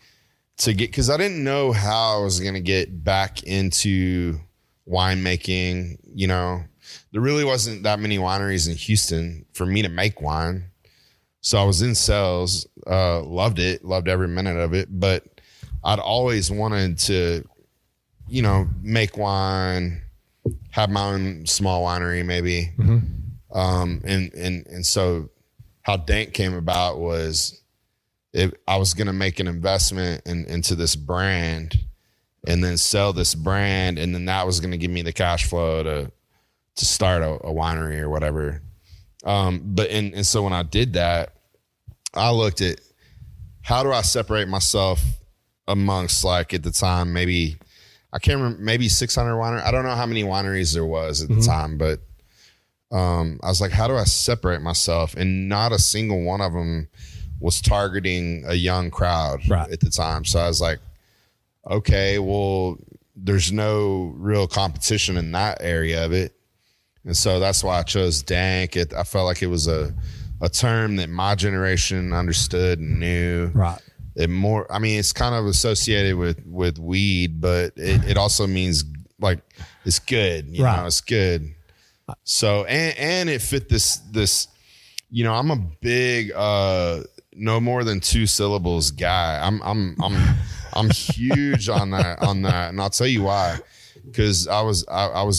to get, because I didn't know how I was going to get back into winemaking. There really wasn't that many wineries in Houston for me to make wine. So I was in sales, loved every minute of it, but I'd always wanted to, make wine, have my own small winery maybe. And so how dank came about was I was going to make an investment into this brand and then sell this brand. And then that was going to give me the cash flow to start a winery or whatever. And so when I did that, I looked at how do I separate myself amongst, like, at the time, maybe, I can't remember, maybe 600 wineries. I don't know how many wineries there was at the time, but I was like, how do I separate myself? And not a single one of them was targeting a young crowd at the time. So I was like, okay, well, there's no real competition in that area of it. And so that's why I chose dank. I felt like it was a term that my generation understood and knew. Right. It's kind of associated with weed, but it also means like it's good, you know, it's good. So, and it fit this, you know, I'm a big, no more than 2 syllables guy. I'm huge on that. And I'll tell you why, because I was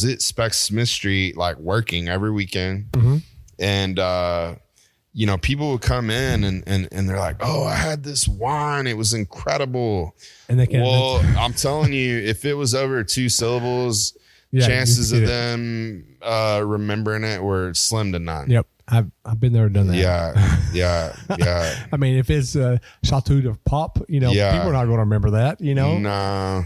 at Specs Smith Street, like working every weekend. Mm-hmm. And, you know, people would come in and they're like, oh, I had this wine. It was incredible. And I'm telling you, if it was over 2 syllables, chances of them remembering it were slim to none. Yep. I've been there and done that. Yeah. I mean, if it's Chateau de Pop, you know, people are not going to remember that, you know. No.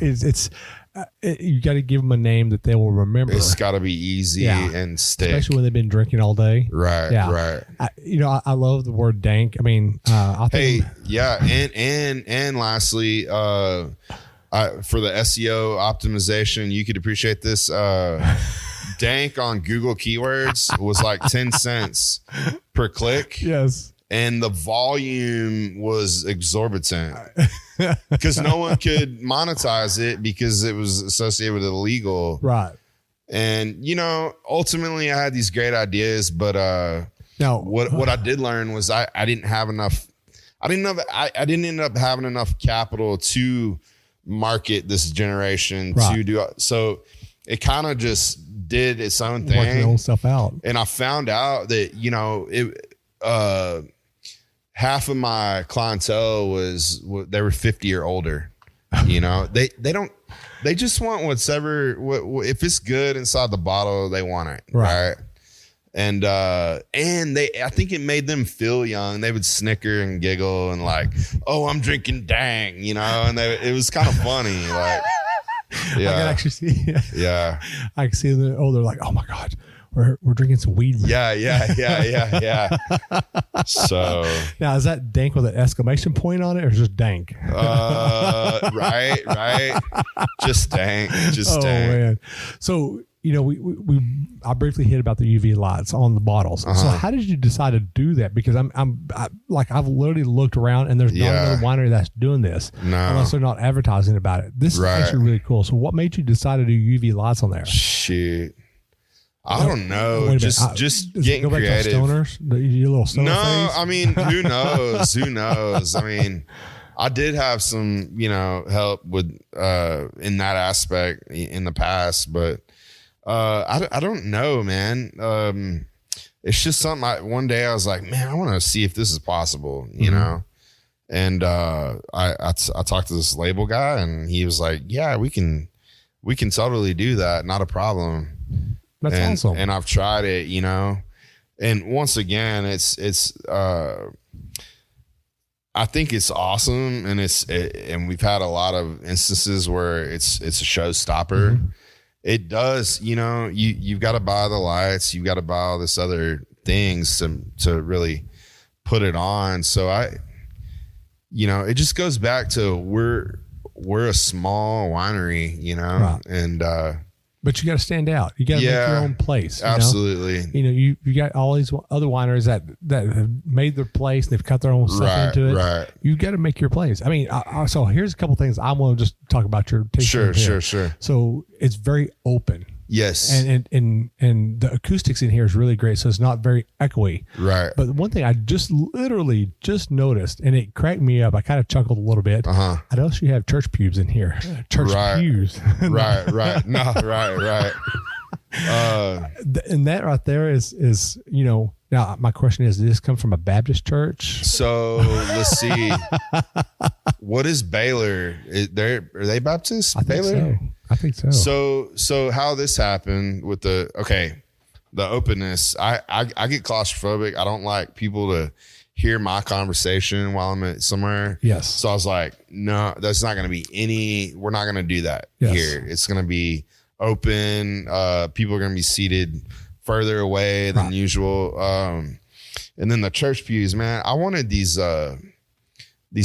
You got to give them a name that they will remember. It's got to be easy and stick. Especially when they've been drinking all day. Right, right. I love the word dank. I mean, I think. And lastly, for the SEO optimization, you could appreciate this. Dank on Google keywords was like 10 cents per click. Yes. And the volume was exorbitant because no one could monetize it because it was associated with illegal. Right. And, you know, ultimately I had these great ideas, but now what I did learn was I didn't have enough. I didn't end up having enough capital to market this generation to do. So it kind of just did its own thing. Working its own stuff out. And I found out that, you know, half of my clientele they were 50 or older. You know, they just want whatever, if it's good inside the bottle, they want it. Right. And I think it made them feel young. They would snicker and giggle and like, oh, I'm drinking dang, you know, and it was kind of funny. Like, yeah. I can actually see. Yeah. I can see them. Oh, they're like, oh my God, we're drinking some weed. Yeah. So now, is that dank with an exclamation point on it, or just dank? Right. Just dank. Just dank. Man. So, you know, I briefly hit about the UV lights on the bottles. Uh-huh. So how did you decide to do that? Because I've literally looked around and there's not another winery that's doing this unless they're not advertising about it. This is actually really cool. So what made you decide to do UV lights on there? Shoot. I don't know. Just getting creative. Stoners, your little stoner phase? I mean, who knows? Who knows? I mean, I did have some, you know, help with in that aspect in the past, but I don't know, man. It's just something. One day I was like, man, I want to see if this is possible, you know. And I talked to this label guy, and he was like, yeah, we can totally do that, not a problem. That's awesome. And I've tried it, you know. And once again, it's I think it's awesome, and and we've had a lot of instances where it's a showstopper. Mm-hmm. It does, you know, you've got to buy the lights, you've got to buy all this other things to really put it on. So you know, it just goes back to we're a small winery, you know, and but you got to stand out. You got to make your own place. Absolutely. You know, you got all these other wineries that have made their place. They've cut their own stuff into it. Right. You got to make your place. I mean, so here's a couple things I want to just talk about your tasting. Sure. So it's very open. Yes. And the acoustics in here is really great. So it's not very echoey. Right. But one thing I literally just noticed, and it cracked me up. I kind of chuckled a little bit. I noticed you have church pews in here. Church pews. Right. No, right. And that right there is, you know, now my question is, did this come from a Baptist church? So let's see. What is Baylor? Are they Baptist? I think so. So how this happened with the openness, I get claustrophobic. I don't like people to hear my conversation while I'm at somewhere. Yes. So I was like, no, that's not going to be we're not going to do that here. It's going to be open. People are going to be seated further away than usual. And then the church pews, man, I wanted these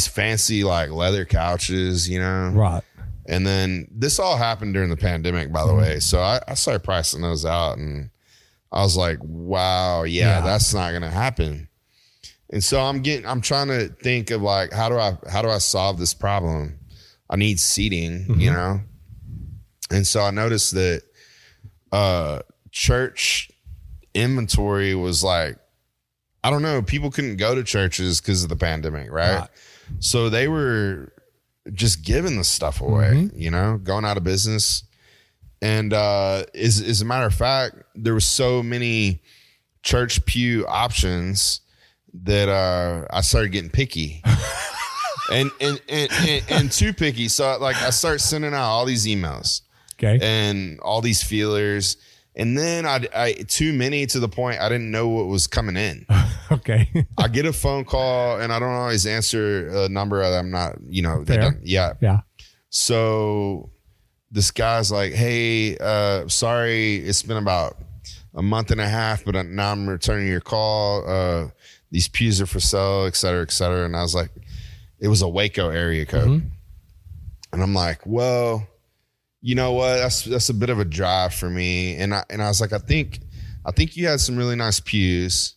fancy like leather couches, you know? Right. And then this all happened during the pandemic, by the way. So I started pricing those out, and I was like, wow, yeah. That's not going to happen. And so I'm trying to think of like, how do I solve this problem? I need seating, you know? And so I noticed that church inventory was like, I don't know, people couldn't go to churches because of the pandemic, right? So they were just giving the stuff away, you know, going out of business. And as a matter of fact, there was so many church pew options that I started getting picky. and too picky. So like I start sending out all these emails. Okay. And all these feelers. And then I too many to the point I didn't know what was coming in. Okay. I get a phone call and I don't always answer a number that I'm not, you know, yeah. So this guy's like, hey, sorry, it's been about a month and a half, but now I'm returning your call. These pews are for sale, et cetera, et cetera. And I was like, it was a Waco area code. And I'm like, well, you know what? That's a bit of a drive for me. And I was like, I think you had some really nice pews,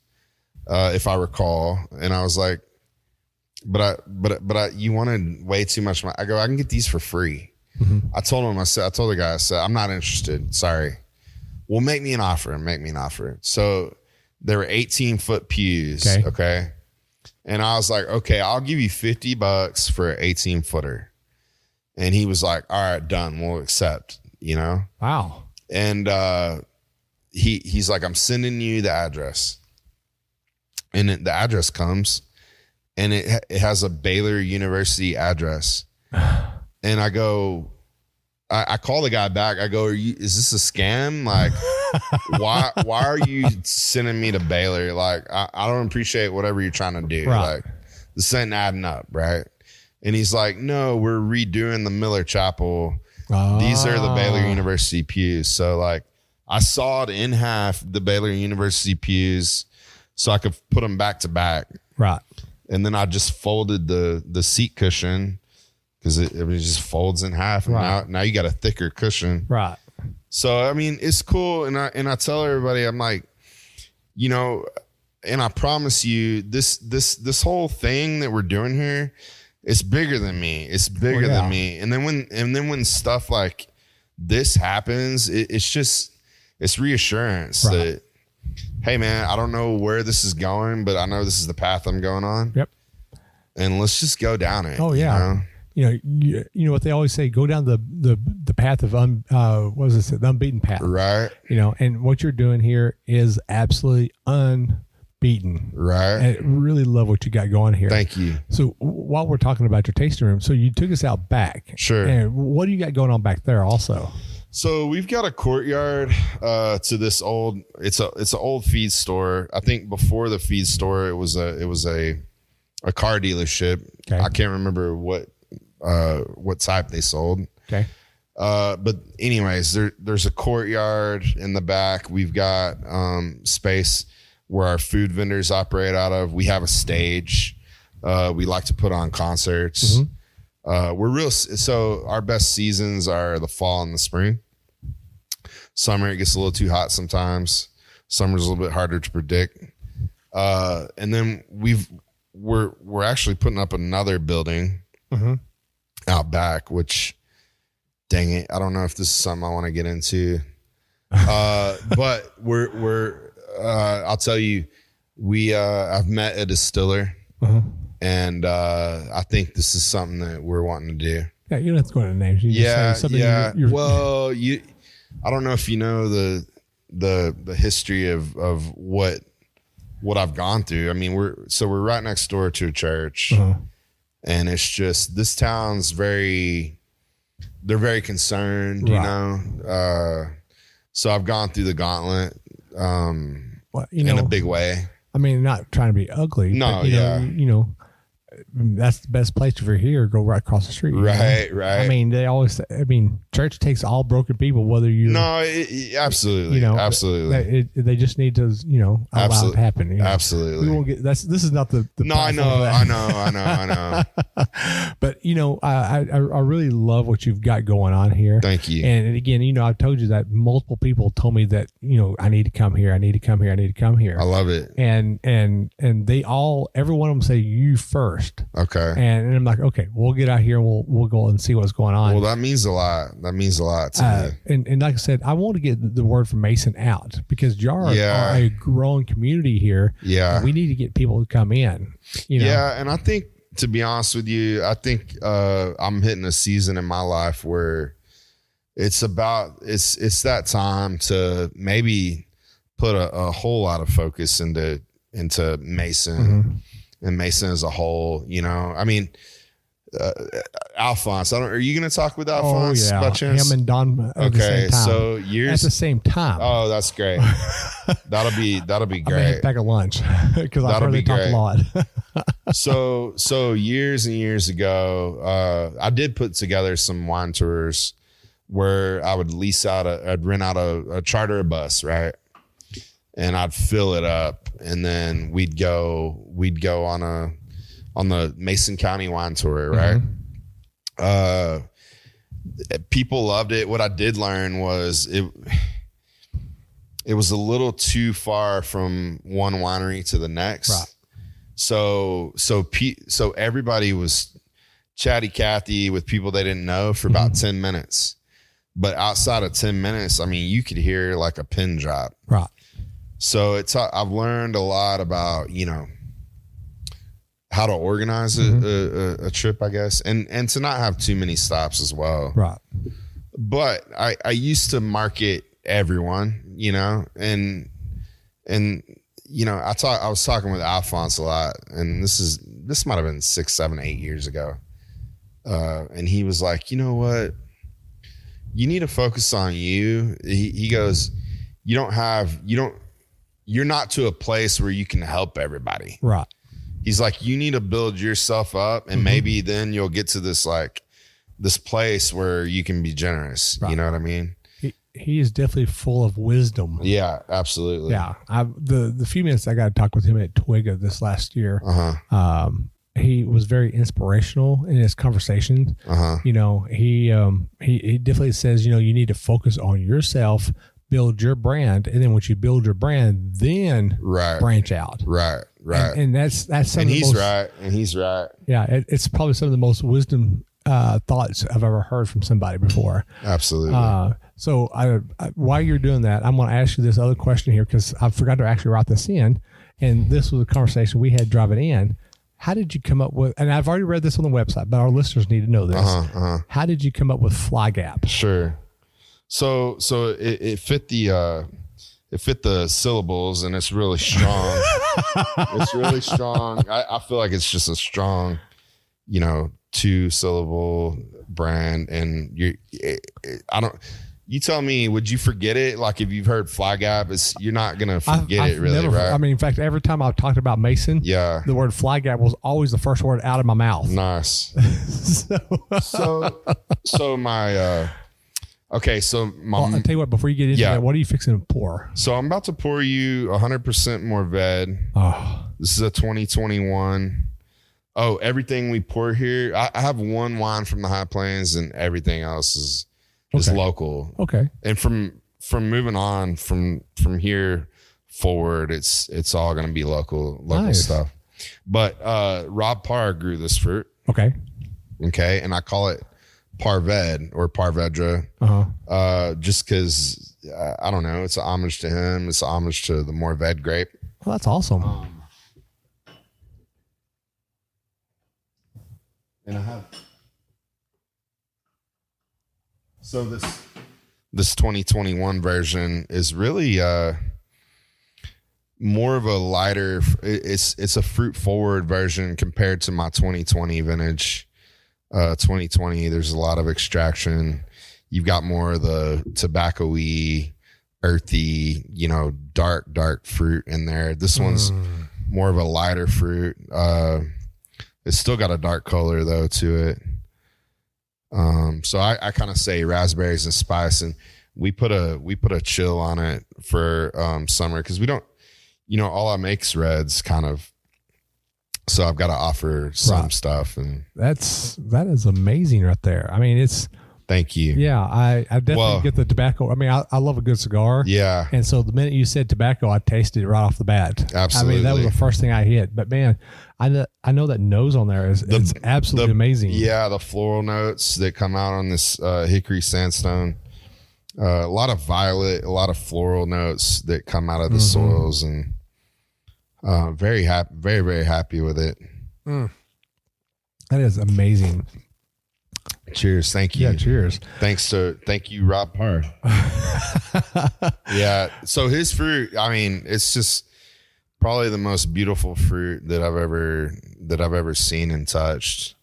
if I recall. And I was like, but you wanted way too much. I go, I can get these for free. I told the guy, I said, I'm not interested. Sorry. Well, make me an offer. So there were 18-foot pews. Okay. And I was like, okay, I'll give you $50 for an 18-footer. And he was like, all right, done. We'll accept, you know? Wow. And he's like, I'm sending you the address. And the address comes, and it has a Baylor University address. And I go, I call the guy back. I go, is this a scam? Like, why are you sending me to Baylor? Like, I don't appreciate whatever you're trying to do. Right. Like, this ain't adding up, right? And he's like, no, we're redoing the Miller Chapel. These are the Baylor University pews. So like I sawed in half the Baylor University pews so I could put them back to back. Right. And then I just folded the seat cushion because it just folds in half. And now you got a thicker cushion. Right. So, I mean, it's cool. And I tell everybody, I'm like, you know, and I promise you this whole thing that we're doing here, it's bigger than me. It's bigger than me. And then when stuff like this happens, it's reassurance that, hey man, I don't know where this is going, but I know this is the path I'm going on. Yep. And let's just go down it. Oh yeah. You know what they always say, go down the path of the unbeaten path. Right. You know, and what you're doing here is absolutely unbeaten. Right. And I really love what you got going here. Thank you. So while we're talking about your tasting room, so you took us out back. Sure. And what do you got going on back there also? So we've got a courtyard to this old. It's an old feed store. I think before the feed store, it was a car dealership. Okay. I can't remember what type they sold. Okay. But anyways, there's a courtyard in the back. We've got space where our food vendors operate out of. We have a stage. We like to put on concerts. So our best seasons are the fall and the spring. Summer, it gets a little too hot sometimes. Summer's a little bit harder to predict. And then we're actually putting up another building out back, which, dang it, I don't know if this is something I want to get into. But I'll tell you, I've met a distiller, and I think this is something that we're wanting to do. Yeah, you don't have to go into names. You just say something Well, I don't know if you know the history of what I've gone through. I mean, we're right next door to a church, and it's just, this town's they're very concerned, you know. So I've gone through the gauntlet in a big way. I mean, not trying to be ugly. No, but, you know, that's the best place if you're here. Go right across the street. Right. I mean, church takes all broken people, whether you absolutely, absolutely. They just need to, allow it to happen. Absolutely. We won't get this is not the no. I know. But I really love what you've got going on here. Thank you. And again, I've told you that multiple people told me that I need to come here. I need to come here. I love it. And they all, every one of them say you first. Okay. And I'm like, okay, we'll get out here and we'll go and see what's going on. Well, that means a lot. That means a lot to me. And like I said, I want to get the word from Mason out because y'all are a growing community here. Yeah. We need to get people to come in. Yeah. And I think, to be honest with you, I think I'm hitting a season in my life where it's that time to maybe put a whole lot of focus into Mason and Mason as a whole. I mean, Alphonse. Are you going to talk with Alphonse? Oh, yeah. By chance? Him and Don. At the same time. So years at the same time. Oh, that's great. That'll be great. I may pack a lunch because I've heard they talk a lot. So years and years ago, I did put together some wine tours where I would I'd rent out a charter bus, right? And I'd fill it up, and then we'd go on the Mason County wine tour, right? People loved it. What I did learn was it was a little too far from one winery to the next. Right. So everybody was chatty Cathy with people they didn't know for about 10 minutes. But outside of 10 minutes, I mean, you could hear like a pin drop. Right. So I've learned a lot about, how to organize a trip, I guess, and to not have too many stops as well. Right. But I used to market everyone, and I was talking with Alphonse a lot, and this might've been 6, 7, 8 years ago. And he was like, you know what? You need to focus on you. He goes, you're not to a place where you can help everybody. Right. He's like, you need to build yourself up, and maybe then you'll get to this place where you can be generous. Right. You know what I mean? He is definitely full of wisdom. Yeah, absolutely. Yeah. The few minutes I got to talk with him at Twigga this last year, he was very inspirational in his conversation. He definitely says, you need to focus on yourself, build your brand, and then once you build your brand, then branch out. Right. And that's something. And he's right. Yeah, it's probably some of the most wisdom thoughts I've ever heard from somebody before. Absolutely. So while you're doing that, I'm going to ask you this other question here because I forgot to actually write this in, and this was a conversation we had driving in. How did you come up with, and I've already read this on the website, but our listeners need to know this. How did you come up with Fly Gap? Sure. So it fit the syllables, and it's really strong. It's really strong. I feel like it's just a strong, 2-syllable brand. And you tell me, would you forget it? Like if you've heard Fly Gap, you're not going to forget it really, right? I mean, in fact, every time I've talked about Mason, the word Fly Gap was always the first word out of my mouth. Nice. So my, okay, so I'll tell you what, before you get into that, what are you fixing to pour? So I'm about to pour you 100% Mourvèdre. Oh. This is a 2021. Oh, everything we pour here, I have one wine from the High Plains, and everything else is local. Okay. And from moving on from here forward, it's all going to be local stuff. But Rob Parr grew this fruit. Okay. And I call it Parved or Parvedra, just because I don't know. It's an homage to him. It's an homage to the Mourvèdre grape. Well, that's awesome. And I have this 2021 version is really more of a lighter. It's a fruit forward version compared to my 2020 vintage. 2020, there's a lot of extraction. You've got more of the tobacco-y, earthy, dark fruit in there. This one's more of a lighter fruit. It's still got a dark color though to it. So I kind of say raspberries and spice, and we put a chill on it for summer because we don't, all I make's reds kind of. So I've got to offer some stuff, and that is amazing right there. I mean, it's. Thank you. Yeah, I definitely get the tobacco. I mean, I love a good cigar. Yeah. And so the minute you said tobacco, I tasted it right off the bat. Absolutely. I mean, that was the first thing I hit. But man, I know that nose on there is absolutely amazing. Yeah, the floral notes that come out on this hickory sandstone. A lot of violet, a lot of floral notes that come out of the soils, and very happy, very, very happy with it. That is amazing. Cheers. Thank you. Yeah, cheers. Thank you, Rob Parr. Yeah. So his fruit, I mean, it's just probably the most beautiful fruit that I've ever seen and touched.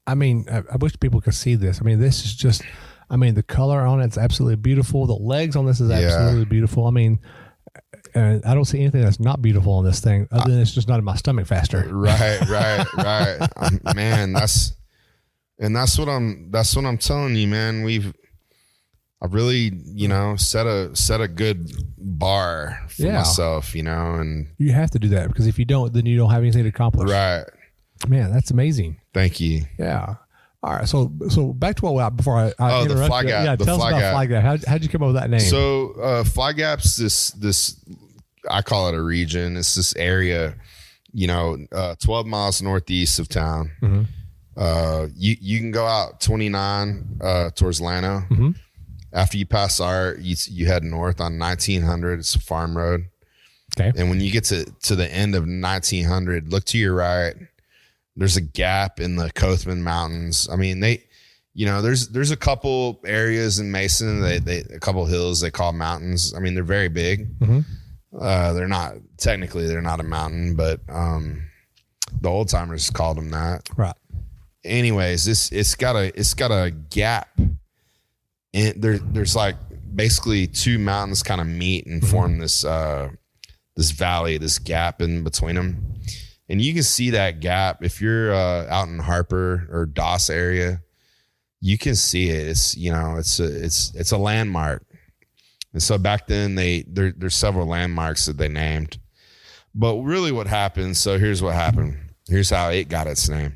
I mean, I wish people could see this. I mean, this is just, the color on it's absolutely beautiful. The legs on this is absolutely beautiful. I mean, I don't see anything that's not beautiful on this thing other than it's just not in my stomach faster. Right. Man, that's what I'm telling you, man. I've really, set a good bar for myself, and you have to do that, because if you don't, then you don't have anything to accomplish. Right. Man, that's amazing. Thank you. Yeah. All right. So back to before I interrupt the Fly you. Gap. Yeah, the tell us Fly about Gap. Fly Gap. How'd you come up with that name? So Fly Gap's this I call it a region. It's this area, 12 miles northeast of town. Mm-hmm. You can go out 29 towards Llano. Mm-hmm. After you pass Art, you head north on 1900. It's a farm road. Okay. And when you get to the end of 1900, look to your right. There's a gap in the Cothman Mountains. I mean, there's a couple areas in Mason, a couple hills they call mountains. I mean, they're very big. Mm-hmm. They're not a mountain, but the old timers called them that. Right. Anyways, it's got a gap, and there's like basically two mountains kind of meet and form this valley, this gap in between them. And you can see that gap if you're out in Harper or Doss area. You can see it. It's a landmark. And so back then there's several landmarks that they named. But really what happened, so here's what happened. Here's how it got its name.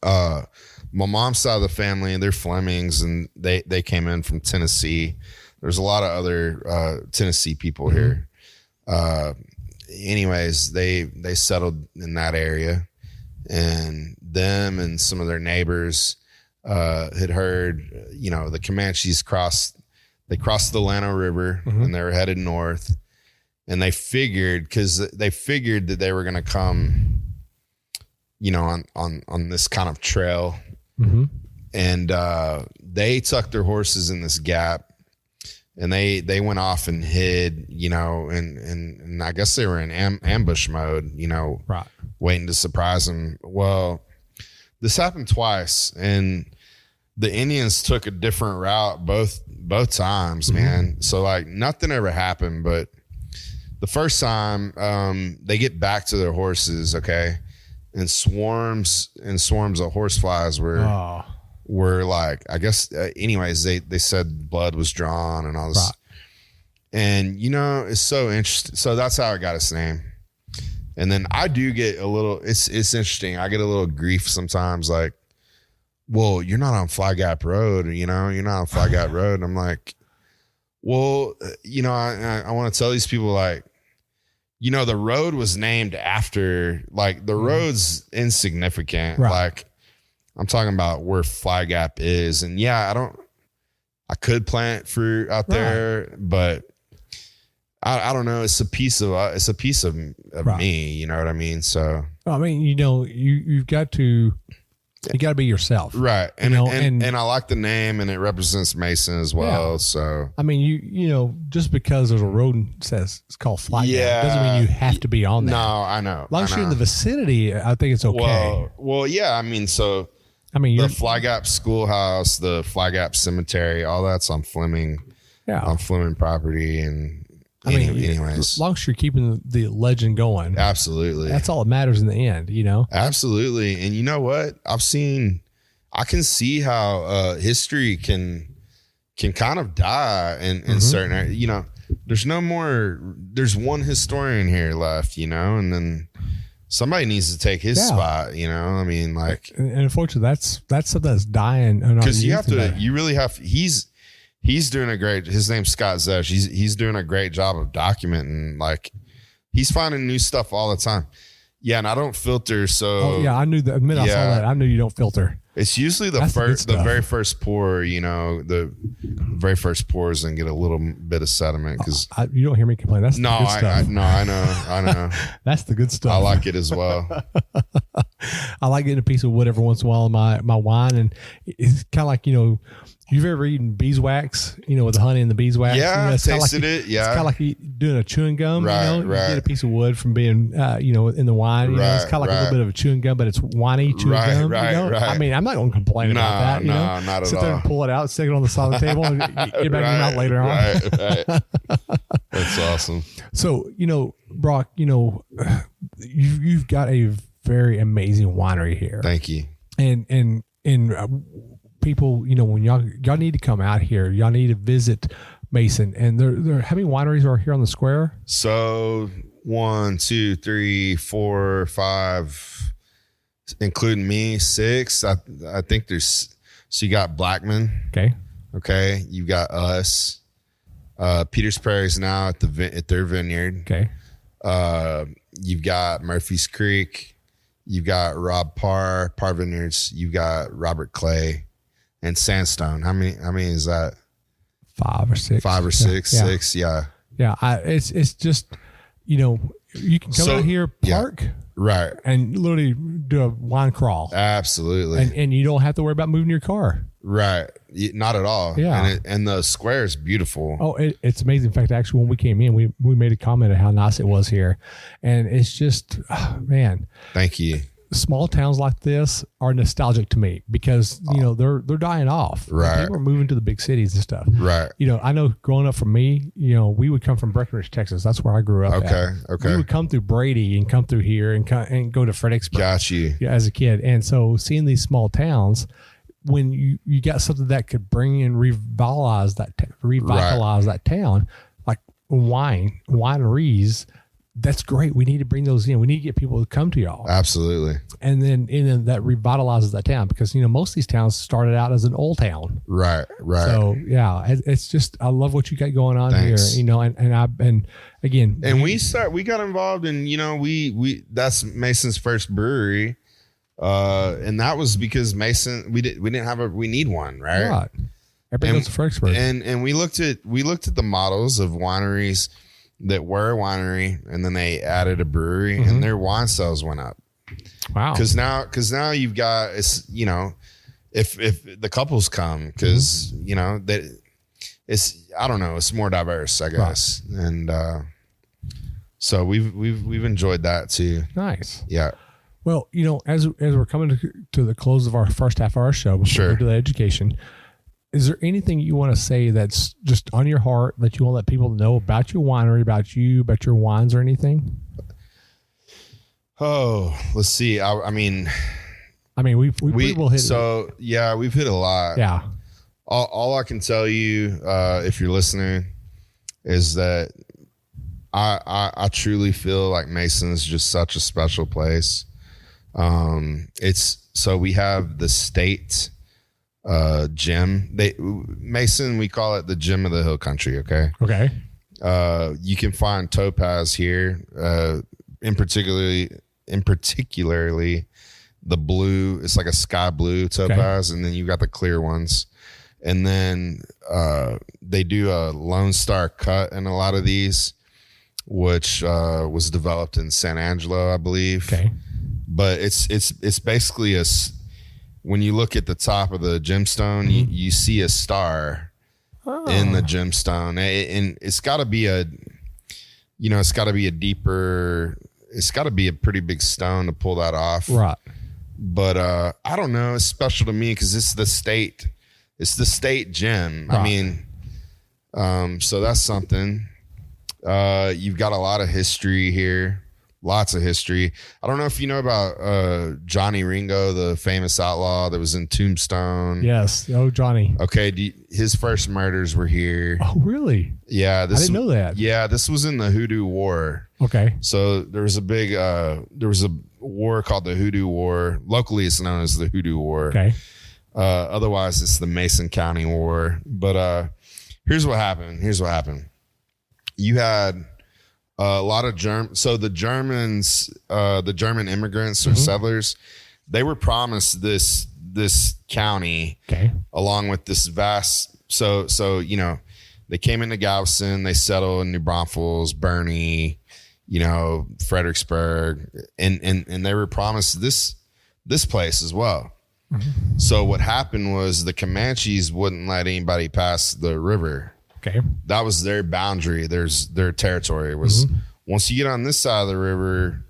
My mom's side of the family, they're Flemings, and they came in from Tennessee. There's a lot of other Tennessee people here. Anyways, they settled in that area, and them and some of their neighbors had heard, the Comanches crossed the Llano River, and they were headed north, and they figured that they were going to come, on this kind of trail, and they tucked their horses in this gap. And they went off and hid, and I guess they were in ambush mode, right, waiting to surprise them. Well, this happened twice, and the Indians took a different route both times, man. So like nothing ever happened, but the first time they get back to their horses, okay, and swarms of horseflies were like, I guess, anyways, they said blood was drawn and all this. Right. And, it's so interesting. So that's how it got its name. And then I do get a little, it's interesting. I get a little grief sometimes, like, well, you're not on Fly Gap Road, you're not on Fly Gap Road. And I'm like, well, I want to tell these people, like, the road was named after, like, the road's insignificant. Right. Like, I'm talking about where Fly Gap is. And yeah, I could plant fruit out there, but I don't know. It's a piece of me, you know what I mean? So, I mean, you've got to be yourself. Right. And I like the name, and it represents Mason as well. Yeah. So, I mean, you just because there's a road that says it's called Fly Gap doesn't mean you have to be on there. No, I know. As long as you're in the vicinity, I think it's okay. Well, yeah. I mean, the Fly Gap Schoolhouse, the Fly Gap Cemetery, all that's on Fleming, on Fleming property, and anyways, as long as you're keeping the legend going, absolutely, that's all that matters in the end, Absolutely. And you know what? I can see how history can kind of die in certain, there's one historian here left, and then somebody needs to take his spot, I mean, like, and unfortunately that's something that's dying. Because he's doing a great, his name's Scott Zesh. He's doing a great job of documenting, like, he's finding new stuff all the time. Yeah. And I don't filter. So I knew that. The minute I saw that, I knew you don't filter. It's usually the very first pour, the very first pours and get a little bit of sediment because you don't hear me complain. That's the good stuff. I know. That's the good stuff. I like it as well. I like getting a piece of wood every once in a while in my wine, and it's kind of like you've ever eaten beeswax, with the honey and the beeswax? Yeah, tasted it. Yeah, it's kind of like you doing a chewing gum. Right. You get a piece of wood from being, in the wine. It's kind of like a little bit of a chewing gum, but it's winey chewing gum. Right. I mean, I'm not going to complain about that. No, not at all. Sit there and pull it out, stick it on the side of the table, and get it back in your mouth later on. Right. That's awesome. So, Brock, you've got a very amazing winery here. Thank you. And people, when y'all need to come out here, y'all need to visit Mason. And there how many wineries are here on the square? So 1, 2, 3, 4, 5, including me, 6. I think there's, so you got Blackman. Okay. You got us. Peters Prairie's now at their vineyard. Okay. You've got Murphy's Creek. You've got Rob Parr Vineyards. You've got Robert Clay and Sandstone. How many is that? 5 or 6. 5 or 6. Yeah. 6. Yeah. Yeah. It's just, you can come out here, park. Yeah. Right. And literally do a wine crawl. Absolutely. And you don't have to worry about moving your car. Right. Not at all. Yeah. And the square is beautiful. Oh, it's amazing. In fact, actually, when we came in, we made a comment of how nice it was here. And it's just, man. Thank you. Small towns like this are nostalgic to me because, they're dying off. Right. People are moving to the big cities and stuff. Right. I know growing up for me, we would come from Breckenridge, Texas. That's where I grew up. Okay. We would come through Brady and come through here and go to Fredericksburg. Got you. As a kid. And so seeing these small towns, when you got something that could bring and revitalize that town, like wineries, that's great. We need to bring those in. We need to get people to come to y'all. Absolutely. And then that revitalizes that town because, most of these towns started out as an old town. Right. So yeah, it's just, I love what you got going on. Thanks. Here, and again. And we got involved in, we that's Mason's first brewery. And that was because Mason, we need one, right? Right. Everybody goes to Fredericksburg. And we looked at the models of wineries that were a winery and then they added a brewery and their wine sales went up. Wow. Cause now you've got, it's, if the couples come, cause that it's, I don't know, it's more diverse, I guess. Right. And, so we've enjoyed that too. Nice. Yeah. Well, as we're coming to the close of our first half of our show, before we go to the education, is there anything you want to say that's just on your heart that you want to let people know about your winery, about you, about your wines or anything? Oh, let's see. I mean, we will hit. So yeah, we've hit a lot. Yeah. All I can tell you, if you're listening, is that I truly feel like Mason is just such a special place. So we have the state gym. Mason, we call it the gym of the hill country. Okay. You can find topaz here, in particularly the blue. It's like a sky blue topaz, and then you got the clear ones, and then they do a Lone Star cut in a lot of these, which was developed in San Angelo, I believe. Okay. But it's basically when you look at the top of the gemstone, you see a star in the gemstone, and it's got to be it's got to be a deeper, it's got to be a pretty big stone to pull that off. Right. But I don't know. It's special to me because it's the state gem. Right. I mean, so that's something. You've got a lot of history here. Lots of history. I don't know if you know about Johnny Ringo, the famous outlaw that was in Tombstone. Yes. Oh, Johnny. Okay. His first murders were here. Oh, really? Yeah. I didn't know that. Yeah. This was in the Hoodoo War. Okay. So there was a big, there was a war called the Hoodoo War. Locally, it's known as the Hoodoo War. Okay. Otherwise, it's the Mason County War. But here's what happened. You had a lot of so the Germans, the German immigrants or settlers, they were promised this county, along with this vast. So they came into Galveston, they settled in New Braunfels, Bernie, Fredericksburg, and they were promised this place as well. Mm-hmm. So what happened was the Comanches wouldn't let anybody pass the river. Okay. That was their boundary. Their territory was once you get on this side of the river,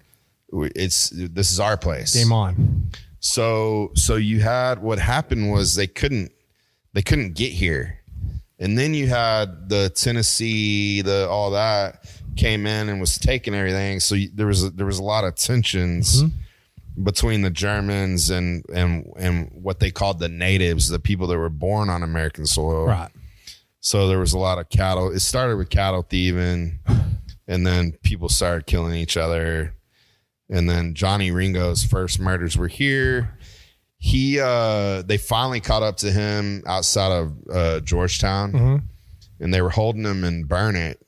this is our place. Game on. So you had, what happened was they couldn't get here. And then you had the Tennessee, all that came in and was taking everything. So there was a lot of tensions between the Germans and what they called the natives, the people that were born on American soil. Right. So there was a lot of cattle. It started with cattle thieving, and then people started killing each other. And then Johnny Ringo's first murders were here. They finally caught up to him outside of Georgetown, and they were holding him in Burnett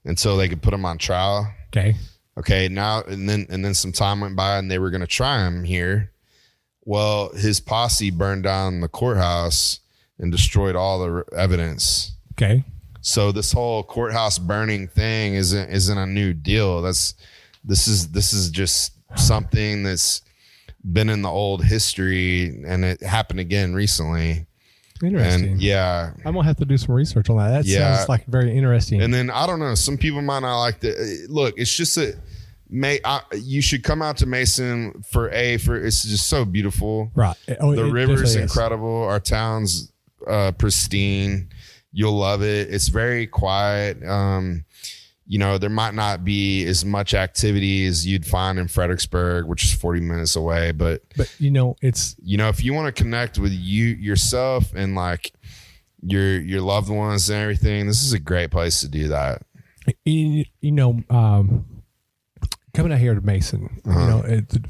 until they could put him on trial. Okay. Now and then some time went by, and they were going to try him here. Well, his posse burned down the courthouse and destroyed all the evidence. Okay. So this whole courthouse burning thing isn't a new deal. This is just something that's been in the old history, and it happened again recently. Interesting. And yeah, I'm gonna have to do some research on that. That sounds like very interesting. And then I don't know, some people might not like the look. It's just you should come out to Mason for it's just so beautiful. Right. The river's incredible. Our town's pristine. You'll love it. It's very quiet. There might not be as much activity as you'd find in Fredericksburg, which is 40 minutes away. But it's if you want to connect with yourself and like your loved ones and everything, this is a great place to do that. Coming out here to Mason,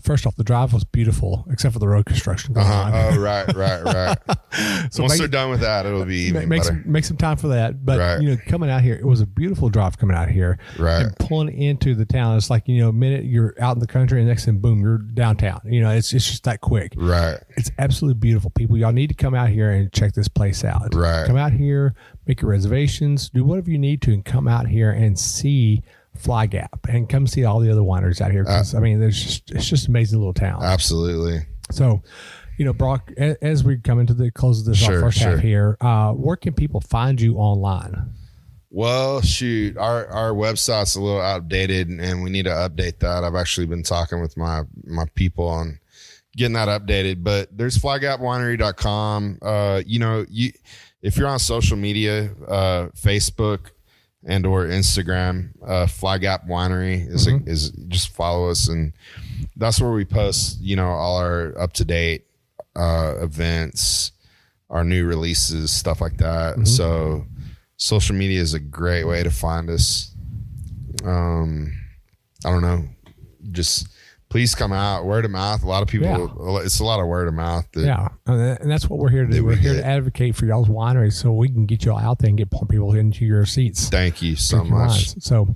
first off, the drive was beautiful, except for the road construction going on. Oh, right. So once they're done with that, it'll be even better. Make some time for that. But, coming out here, it was a beautiful drive coming out here. Right. And pulling into the town, it's like, a minute you're out in the country, and next thing, boom, you're downtown. It's just that quick. Right. It's absolutely beautiful. People, y'all need to come out here and check this place out. Right. Come out here, make your reservations, do whatever you need to, and come out here and see Fly Gap and come see all the other wineries out here. Because it's just an amazing little town. Absolutely. So, Brock, as we come into the close of this first half here, where can people find you online? Well, shoot, our website's a little outdated, and we need to update that. I've actually been talking with my people on getting that updated. But there's flygapwinery.com. If you're on social media, Facebook and or Instagram, Fly Gap Winery is just follow us, and that's where we post, all our up to date events, our new releases, stuff like that. So social media is a great way to find us. I don't know, just please come out. Word of mouth. A lot of people, it's a lot of word of mouth. And that's what we're here to do. We're here to advocate for y'all's wineries so we can get y'all out there and get people into your seats. Thank you so much. So,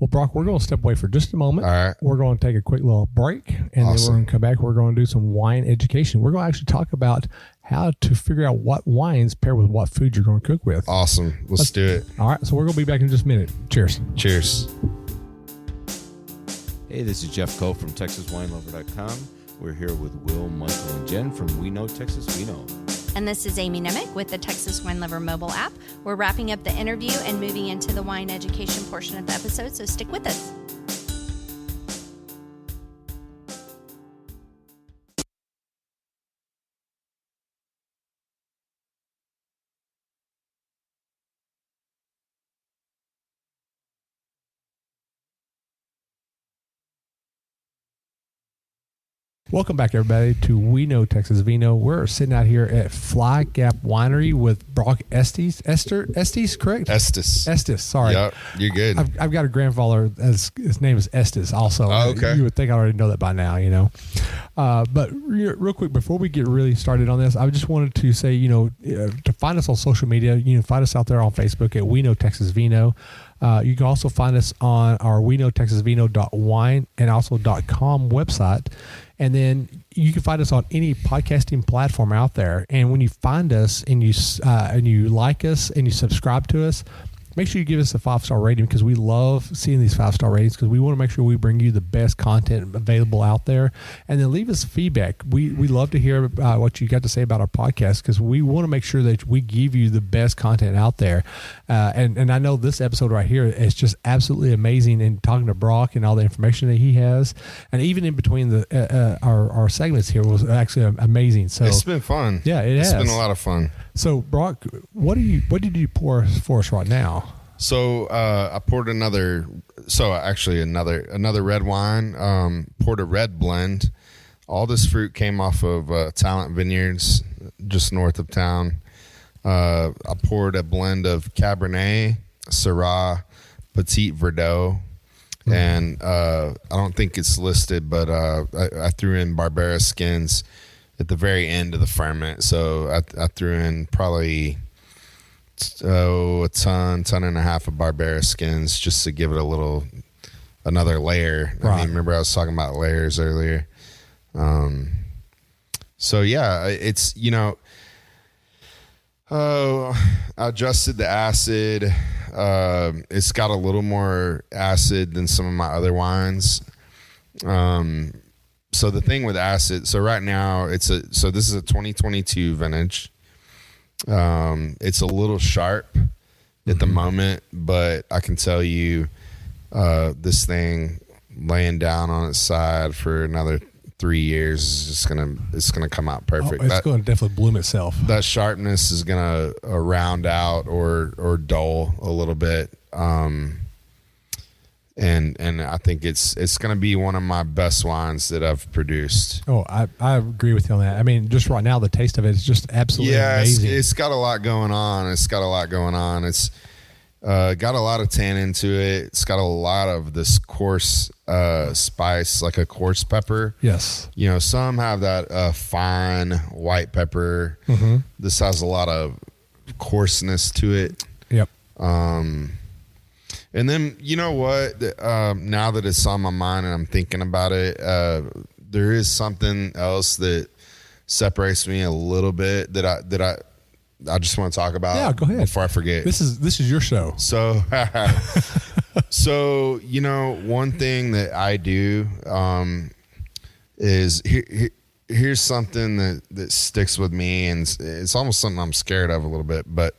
Brock, we're going to step away for just a moment. All right. We're going to take a quick little break, and then we're going to come back. We're going to do some wine education. We're going to actually talk about how to figure out what wines pair with what food you're going to cook with. Awesome. Let's do it. All right. So we're going to be back in just a minute. Cheers. Cheers. Hey, this is Jeff Cole from TexasWineLover.com. We're here with Will, Michael, and Jen from We Know Texas Vino. And this is Amy Nemec with the Texas Wine Lover mobile app. We're wrapping up the interview and moving into the wine education portion of the episode, so stick with us. Welcome back, everybody, to We Know Texas Vino. We're sitting out here at Fly Gap Winery with Brock Estes. Estes, correct? Estes. Sorry. Yep, you're good. I've got a grandfather. His name is Estes also. Oh, okay. You would think I already know that by now, you know. But real quick, before we get really started on this, I just wanted to say, you know, to find us on social media, you can find us out there on Facebook at We Know Texas Vino. You can also find us on our WeKnowTexasVino.wine and also .com website. And then you can find us on any podcasting platform out there. And when you find us and you like us and you subscribe to us, make sure you give us a 5-star rating, because we love seeing these 5-star ratings, because we want to make sure we bring you the best content available out there. And then leave us feedback. We love to hear what you got to say about our podcast, because we want to make sure that we give you the best content out there. And I know this episode right here is just absolutely amazing, and talking to Brock and all the information that he has, and even in between our segments here was actually amazing. So it's been fun. Yeah, it's been a lot of fun. So Brock, what did you pour for us right now? So I poured another red wine. Poured a red blend. All this fruit came off of Talent Vineyards just north of town. I poured a blend of Cabernet, Syrah, Petit Verdot, and I don't think it's listed, but I threw in Barbera skins at the very end of the ferment. So I threw in probably a ton and a half of Barbera skins just to give it another layer. Right. I mean, remember I was talking about layers earlier. So yeah, it's, you know, I adjusted the acid. It's got a little more acid than some of my other wines. So the thing with acid, so right now this is a 2022 vintage. It's a little sharp at the moment, but I can tell you, this thing laying down on its side for another 3 years is just it's gonna come out perfect. It's going to definitely bloom itself. That sharpness is gonna round out or dull a little bit. And I think it's going to be one of my best wines that I've produced. Oh, I agree with you on that. I mean, just right now, the taste of it is just absolutely amazing. It's got a lot going on. It's got a lot of tannin to it. It's got a lot of this coarse spice, like a coarse pepper. Yes. You know, some have that fine white pepper. Mm-hmm. This has a lot of coarseness to it. Yep. And then, you know what, now that it's on my mind and I'm thinking about it, there is something else that separates me a little bit that I just want to talk about. Yeah, go ahead. Before I forget. This is your show. So, you know, one thing that I do is here's something that sticks with me, and it's almost something I'm scared of a little bit, but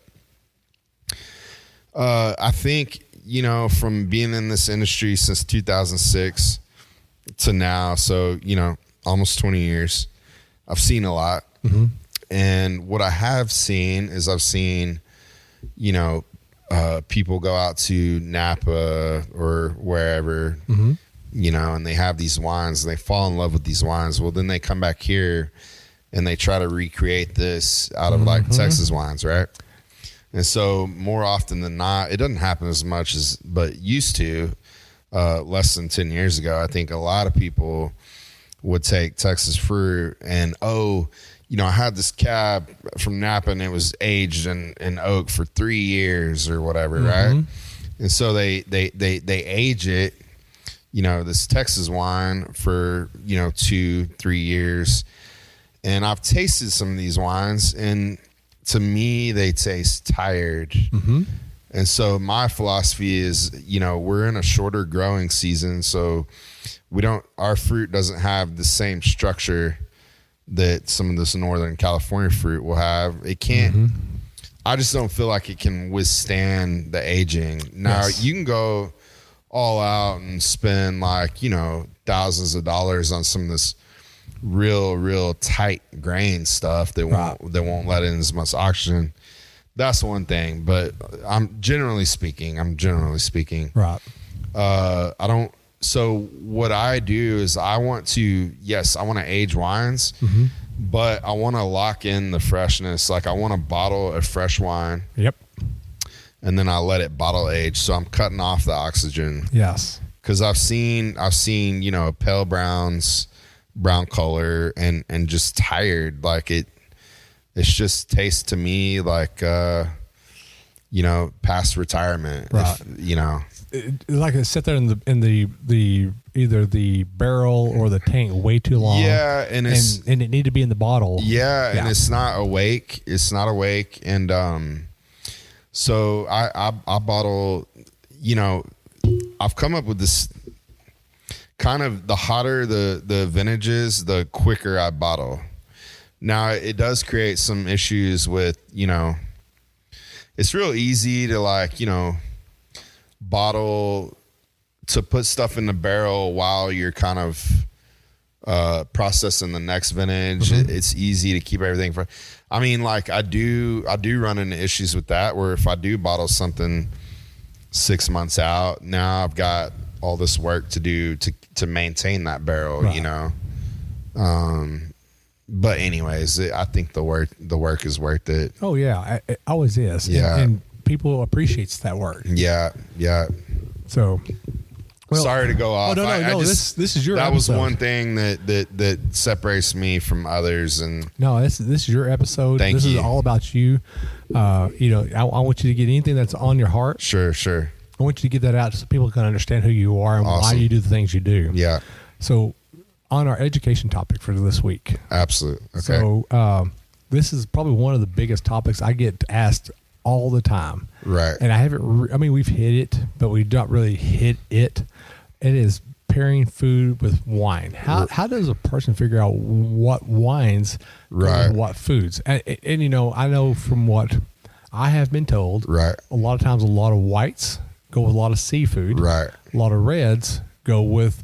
I think, you know, from being in this industry since 2006 to now, so, you know, almost 20 years, I've seen a lot. Mm-hmm. And what I have seen is you know, people go out to Napa or wherever, mm-hmm. you know, and they have these wines and they fall in love with these wines. Well, then they come back here and they try to recreate this out of like Texas wines, right? And so more often than not, it doesn't happen as much but used to, less than 10 years ago. I think a lot of people would take Texas fruit and, you know, I had this cab from Napa and it was aged in oak for 3 years or whatever, right? And so they age it, you know, this Texas wine for, you know, 2-3 years. And I've tasted some of these wines, and to me, they taste tired. Mm-hmm. And so my philosophy is, you know, we're in a shorter growing season, so our fruit doesn't have the same structure that some of this Northern California fruit will have. It can't, I just don't feel like it can withstand the aging. Now, you can go all out and spend like, you know, thousands of dollars on some of this real tight grain stuff that won't let in as much oxygen. That's one thing, but I'm generally speaking. Right. So what I do is I want to age wines, but I want to lock in the freshness. Like I want to bottle a fresh wine. Yep. And then I let it bottle age. So I'm cutting off the oxygen. Yes. Cause I've seen, pale brown color and just tired. Like it's just tastes to me like, past retirement, right. Like it sit there in the either the barrel or the tank way too long. Yeah, and it need to be in the bottle. Yeah, and it's not awake. And so I bottle. I've come up with this kind of the hotter the vintages, the quicker I bottle. Now it does create some issues with it's real easy to bottle to put stuff in the barrel while you're kind of processing the next vintage. It's easy to keep everything for. I mean, I do run into issues with that where if I do bottle something 6 months out, now I've got all this work to do to maintain that barrel, right. But anyways, I think the work is worth it. Oh yeah, it always is. Yeah, and people appreciates that work. Yeah. So, sorry to go off. No. This is your. That episode. was one thing that separates me from others. And no, this is your episode. This is all about you. I want you to get anything that's on your heart. Sure. I want you to get that out so people can understand who you are and why you do the things you do. Yeah. So, on our education topic for this week. Absolutely. Okay. So, this is probably one of the biggest topics I get asked all the time. Right. And I haven't, we've hit it, but we've not really hit it. It is pairing food with wine. How does a person figure out what wines go with what foods? And I know from what I have been told, right. a lot of times a lot of whites go with a lot of seafood. Right. A lot of reds go with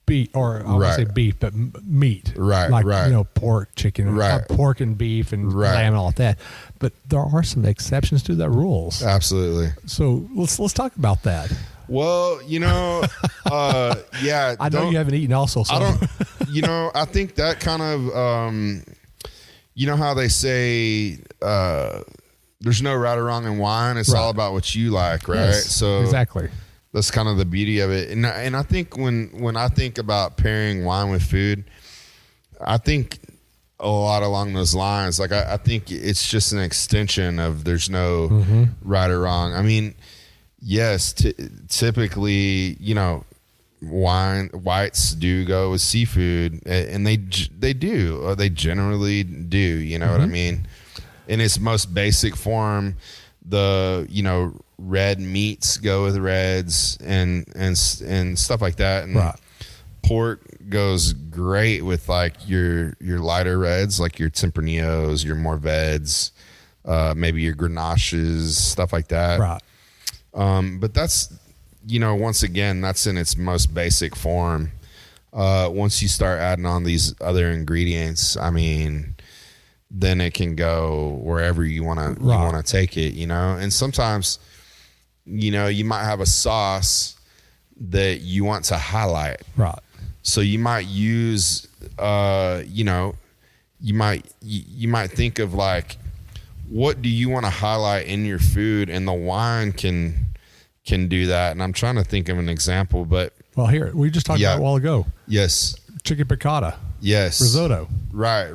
beef, or I won't say beef, but meat. Right. Like, right. Pork, chicken, pork and beef and lamb and all that. But there are some exceptions to that rules. Absolutely. So let's talk about that. Well, yeah. I know you haven't eaten also. So. I don't, I think that kind of, how they say, there's no right or wrong in wine. It's all about what you like, right? Yes, so exactly. That's kind of the beauty of it. And I think when I think about pairing wine with food, I think a lot along those lines. Like I think it's just an extension of there's no right or wrong. I mean, yes, typically, whites do go with seafood, and they do, or they generally do. You know what I mean? In its most basic form, the red meats go with reds and stuff like that, and pork goes great with like your lighter reds, like your Tempranillos, your Mourvedres, maybe your Grenaches, stuff like that. Right. But that's once again, that's in its most basic form. Once you start adding on these other ingredients, I mean, then it can go wherever you want to take it, and sometimes, you might have a sauce that you want to highlight. Right. So you might use, you might think of like, what do you want to highlight in your food? And the wine can do that. And I'm trying to think of an example, but. Well, here, we just talked about it a while ago. Yes. Chicken piccata. Yes. Risotto. Right.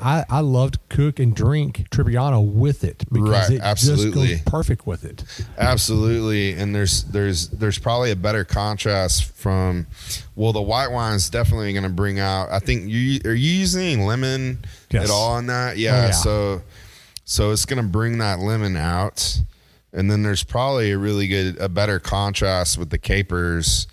I love to cook and drink Trebbiano with it because it just goes perfect with it. Absolutely. And there's probably a better contrast from, the white wine is definitely going to bring out, I think, are you using lemon at all in that? Yeah. So it's going to bring that lemon out. And then there's probably a better contrast with the capers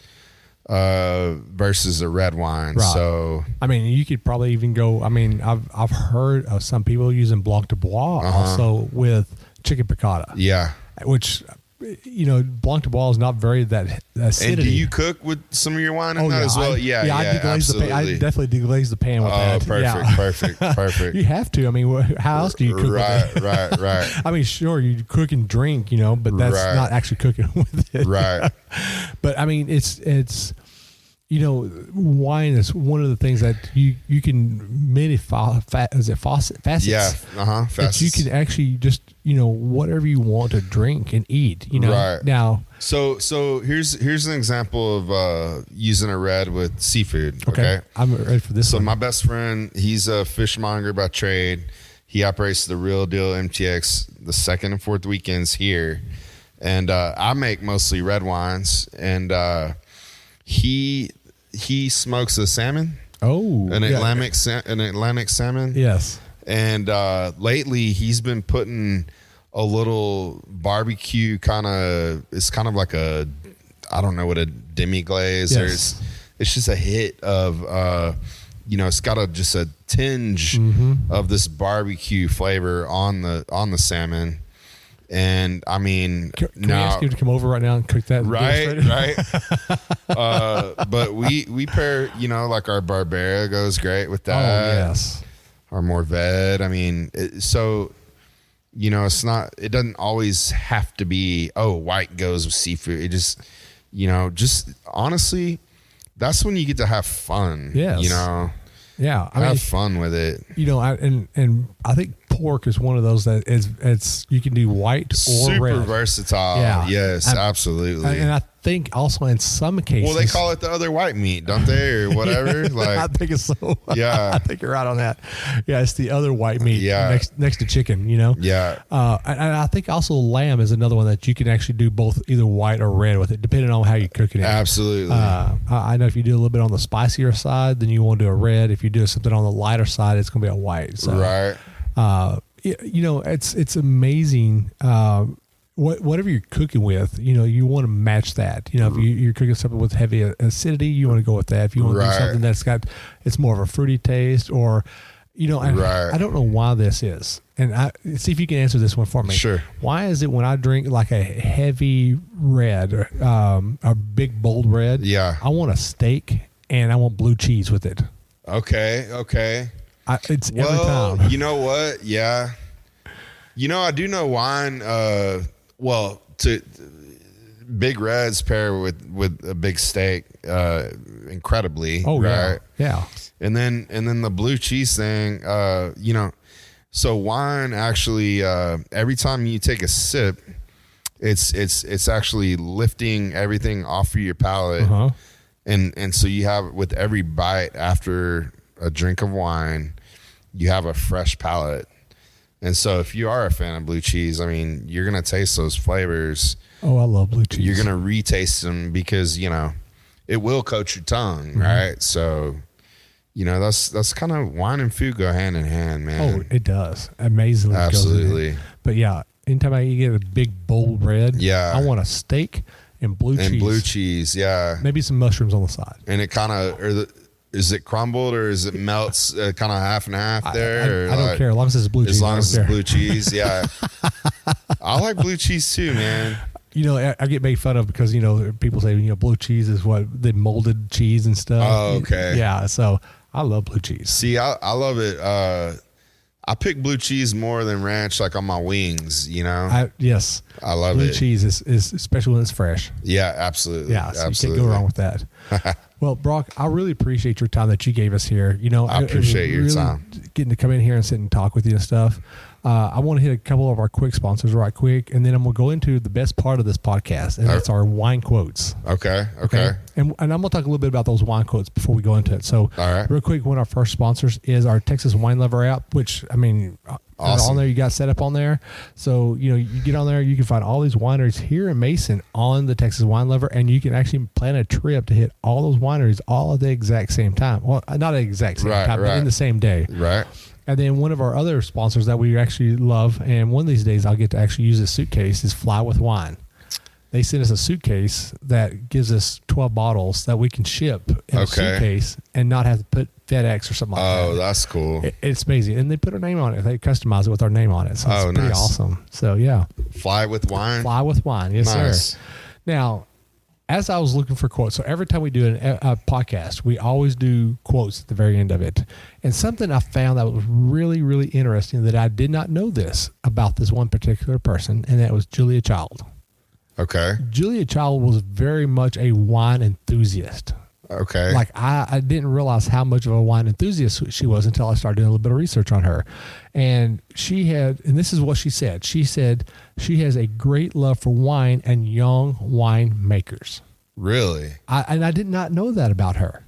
versus a red wine. Right. So I mean, you could probably even go. I mean, I've heard of some people using Blanc de Bois also with chicken piccata. Yeah, which Blanc de Bois is not very that acidity. And do you cook with some of your wine in that as well? I deglaze the pan. I definitely deglaze the pan with that. Perfect. You have to. I mean, how else do you cook with that? Right. I mean, sure, you cook and drink, but that's not actually cooking with it. Right. But I mean, it's you know, wine is one of the things that you can many facets. Yeah, That facets. you can actually just, you know, whatever you want to drink and eat. You know, Right. Now, So here's an example of using a red with seafood. Okay, I'm ready for this. so one. my best friend, he's a fishmonger by trade. He operates the Real Deal MTX the second and fourth weekends here, and I make mostly red wines. And he smokes a salmon, an Atlantic salmon. Yes. And lately he's been putting a little barbecue it's kind of like a, I don't know what a demi-glaze, Yes. it's just a hit of, you know, it's got just a tinge of this barbecue flavor on the salmon. And I mean, Can we ask you to come over right now and cook that? Right. But we pair, you know, like our Barbera goes great with that. Oh, yes. Our Morvet. I mean, so, you know, it doesn't always have to be, white goes with seafood. It just, you know, just honestly, that's when you get to have fun. Yes. You know, Yeah. have fun with it. You know, and I think pork is one of those that it's you can do white or Super red. versatile. Yeah. Yes, absolutely. And I think also in some cases, Well, they call it the other white meat, don't they, or whatever? Like, I think it's so. Yeah. I think you're right on that. Yeah, it's the other white meat. Yeah. next to chicken. You know. yeah, And I think also lamb is another one that you can actually do both either white or red with it, depending on how you cook it. absolutely. I know if you do a little bit on the spicier side, then you want to do a red. If you do something on the lighter side, it's going to be a white. So, Right. You know, it's amazing. Whatever you're cooking with, you know, you want to match that. You know, if you're cooking something with heavy acidity, you want to go with that. If you want to do Right. something it's more of a fruity taste, or, you know, Right. I don't know why this is. And see if you can answer this one for me. Sure. Why is it when I drink like a heavy red, or a big bold red, Yeah. I want a steak and I want blue cheese with it. Okay. It's every time. You know what? Yeah. You know, I do know wine. To big reds pair with a big steak, incredibly. Oh yeah, right? yeah. And then the blue cheese thing. You know, so wine actually, every time you take a sip, it's actually lifting everything off of your palate. Uh-huh. And so you have, with every bite after a drink of wine, you have a fresh palate. And so if you are a fan of blue cheese, I mean, you're going to taste those flavors. Oh, I love blue cheese. You're going to retaste them because, you know, it will coat your tongue, right? So, you know, that's kind of, wine and food go hand in hand, man. Oh, it does. Amazingly. Absolutely. Goes in. But yeah, anytime I get a big bold red, Yeah. I want a steak and blue cheese. And blue cheese, yeah. Maybe some mushrooms on the side. And it kind of, is it crumbled or is it melts kind of half and half there? I don't care. As long as it's blue cheese. As long as it's blue cheese, yeah. I like blue cheese too, man. You know, I get made fun of because, you know, people say, you know, blue cheese is what the molded cheese and stuff. Oh, okay. Yeah. So I love blue cheese. See, I love it. I pick blue cheese more than ranch, like on my wings, you know? Yes. I love blue it. Blue cheese is especially when it's fresh. Yeah, absolutely. Yeah. So absolutely. you can't go wrong with that. Well, Brock, I really appreciate your time that you gave us here. You know, I appreciate your time. Getting to come in here and sit and talk with you and stuff. I want to hit a couple of our quick sponsors right quick, and then I'm going to go into the best part of this podcast, and that's our wine quotes. Okay. And I'm going to talk a little bit about those wine quotes before we go into it. So, all right. Real quick, one of our first sponsors is our Texas Wine Lover app, which, I mean, awesome. On there, you got set up on there. So, you know, you get on there, you can find all these wineries here in Mason on the Texas Wine Lover, and you can actually plan a trip to hit all those wineries all at the exact same time. Well, not at the exact same time, but in the same day. Right. And then one of our other sponsors that we actually love, and one of these days I'll get to actually use this suitcase, is Fly with Wine. They sent us a suitcase that gives us 12 bottles that we can ship in a suitcase and not have to put FedEx or something like that. Oh, that's cool. It's amazing. And they put our name on it. They customize it with our name on it. So it's pretty awesome. So, yeah. Fly with Wine? Fly with Wine. Yes, sir. Now, as I was looking for quotes, so every time we do a podcast, we always do quotes at the very end of it. And something I found that was really, really interesting that I did not know this about this one particular person, and that was Julia Child. Okay. Julia Child was very much a wine enthusiast. Okay. Like I didn't realize how much of a wine enthusiast she was until I started doing a little bit of research on her. And and this is what she said. She said she has a great love for wine and young wine makers. Really? I did not know that about her.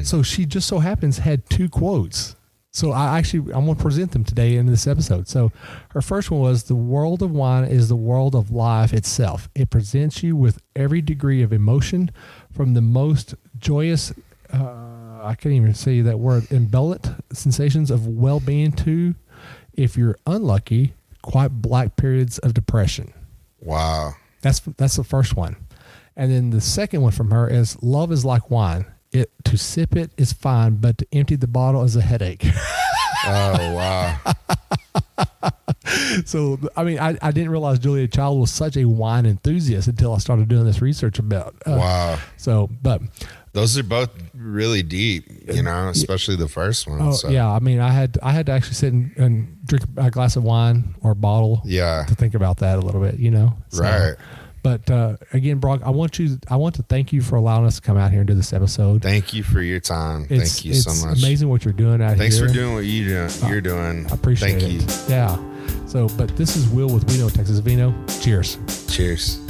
So she just so happens had 2 quotes. So I'm going to present them today in this episode. So her first one was, the world of wine is the world of life itself. It presents you with every degree of emotion, from the most joyous, I can't even say that word, embellish sensations of well-being to, if you're unlucky, quite black periods of depression. Wow. That's the first one. And then the second one from her is, love is like wine. To sip it is fine, but to empty the bottle is a headache. Oh, wow. So, I mean, I didn't realize Julia Child was such a wine enthusiast until I started doing this research about. Wow. So, but those are both really deep, especially the first one. Oh, so. yeah. I mean, I had to actually sit and drink a glass of wine or a bottle. Yeah. To think about that a little bit, So, right. But again, Brock, I want to thank you for allowing us to come out here and do this episode. Thank you for your time. Thank you so much. It's amazing what you're doing out Thanks here. for doing what you're doing. I appreciate it. Thank you. Yeah. So, but this is Will with We Know Texas Vino. Cheers. Cheers.